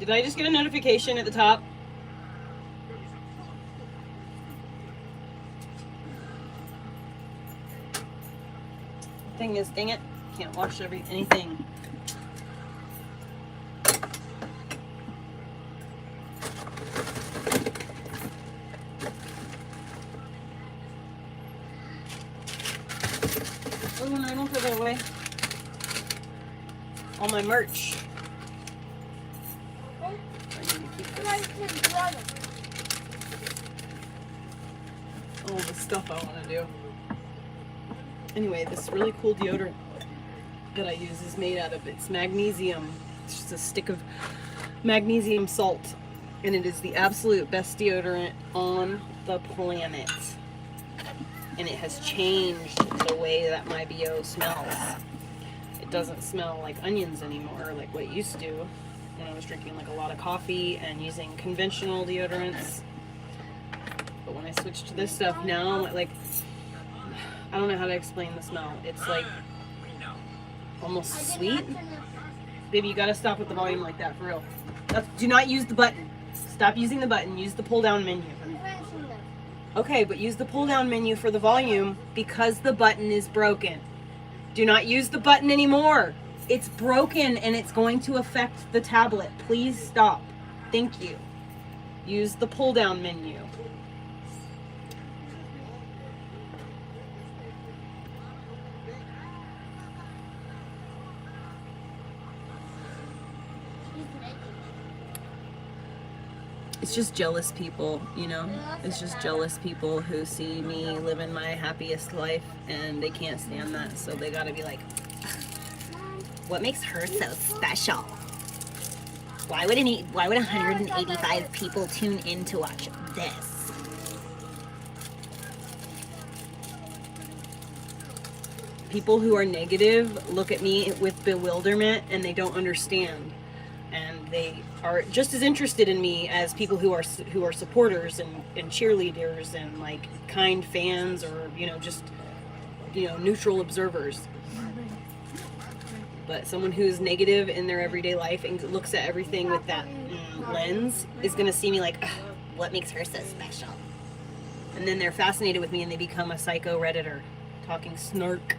Did I just get a notification at the top? Thing is, dang it, can't wash anything. Oh no, don't throw that away. All my merch. I need to keep this. All the stuff I want to do. Anyway, this really cool deodorant that I use is made out of, it's magnesium. It's just a stick of magnesium salt. And it is the absolute best deodorant on the planet. And it has changed the way that my BO smells. It doesn't smell like onions anymore, like what it used to when I was drinking like a lot of coffee and using conventional deodorants. But when I switched to this stuff now, like, I don't know how to explain the smell. It's like almost sweet. Baby, you gotta stop with the volume like that, for real. Do not use the button. Stop using the button. Use the pull down menu. Okay, but use the pull down menu for the volume because the button is broken. Do not use the button anymore. It's broken and it's going to affect the tablet. Please stop. Thank you. Use the pull down menu. It's just jealous people, you know? It's just jealous people who see me living my happiest life and they can't stand that, so they gotta be like, what makes her so special? Why would 185 people tune in to watch this? People who are negative look at me with bewilderment and they don't understand. And they are just as interested in me as people who are supporters and cheerleaders and like kind fans or, you know, just, you know, neutral observers. But someone who's negative in their everyday life and looks at everything with that lens is going to see me like, what makes her so special? And then they're fascinated with me and they become a psycho Redditor talking snark.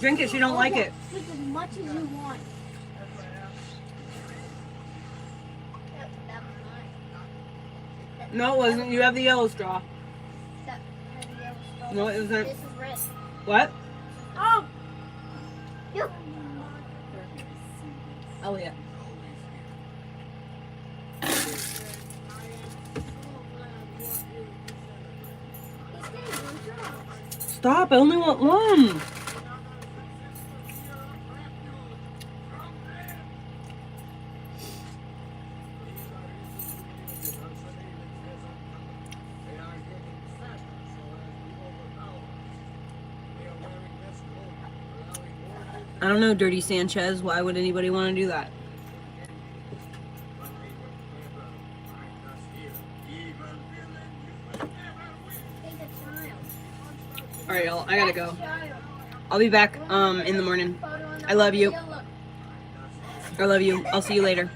Drink it, she don't like it.
Drink as much as you want.
No, it wasn't. You have the yellow straw. No, it wasn't.
This is red.
What?
Oh! You.
Elliot. Stop, I only want one. I don't know, Dirty Sanchez. Why would anybody want to do that? All right, y'all. I gotta go. I'll be back in the morning. I love you. I love you. I'll see you later.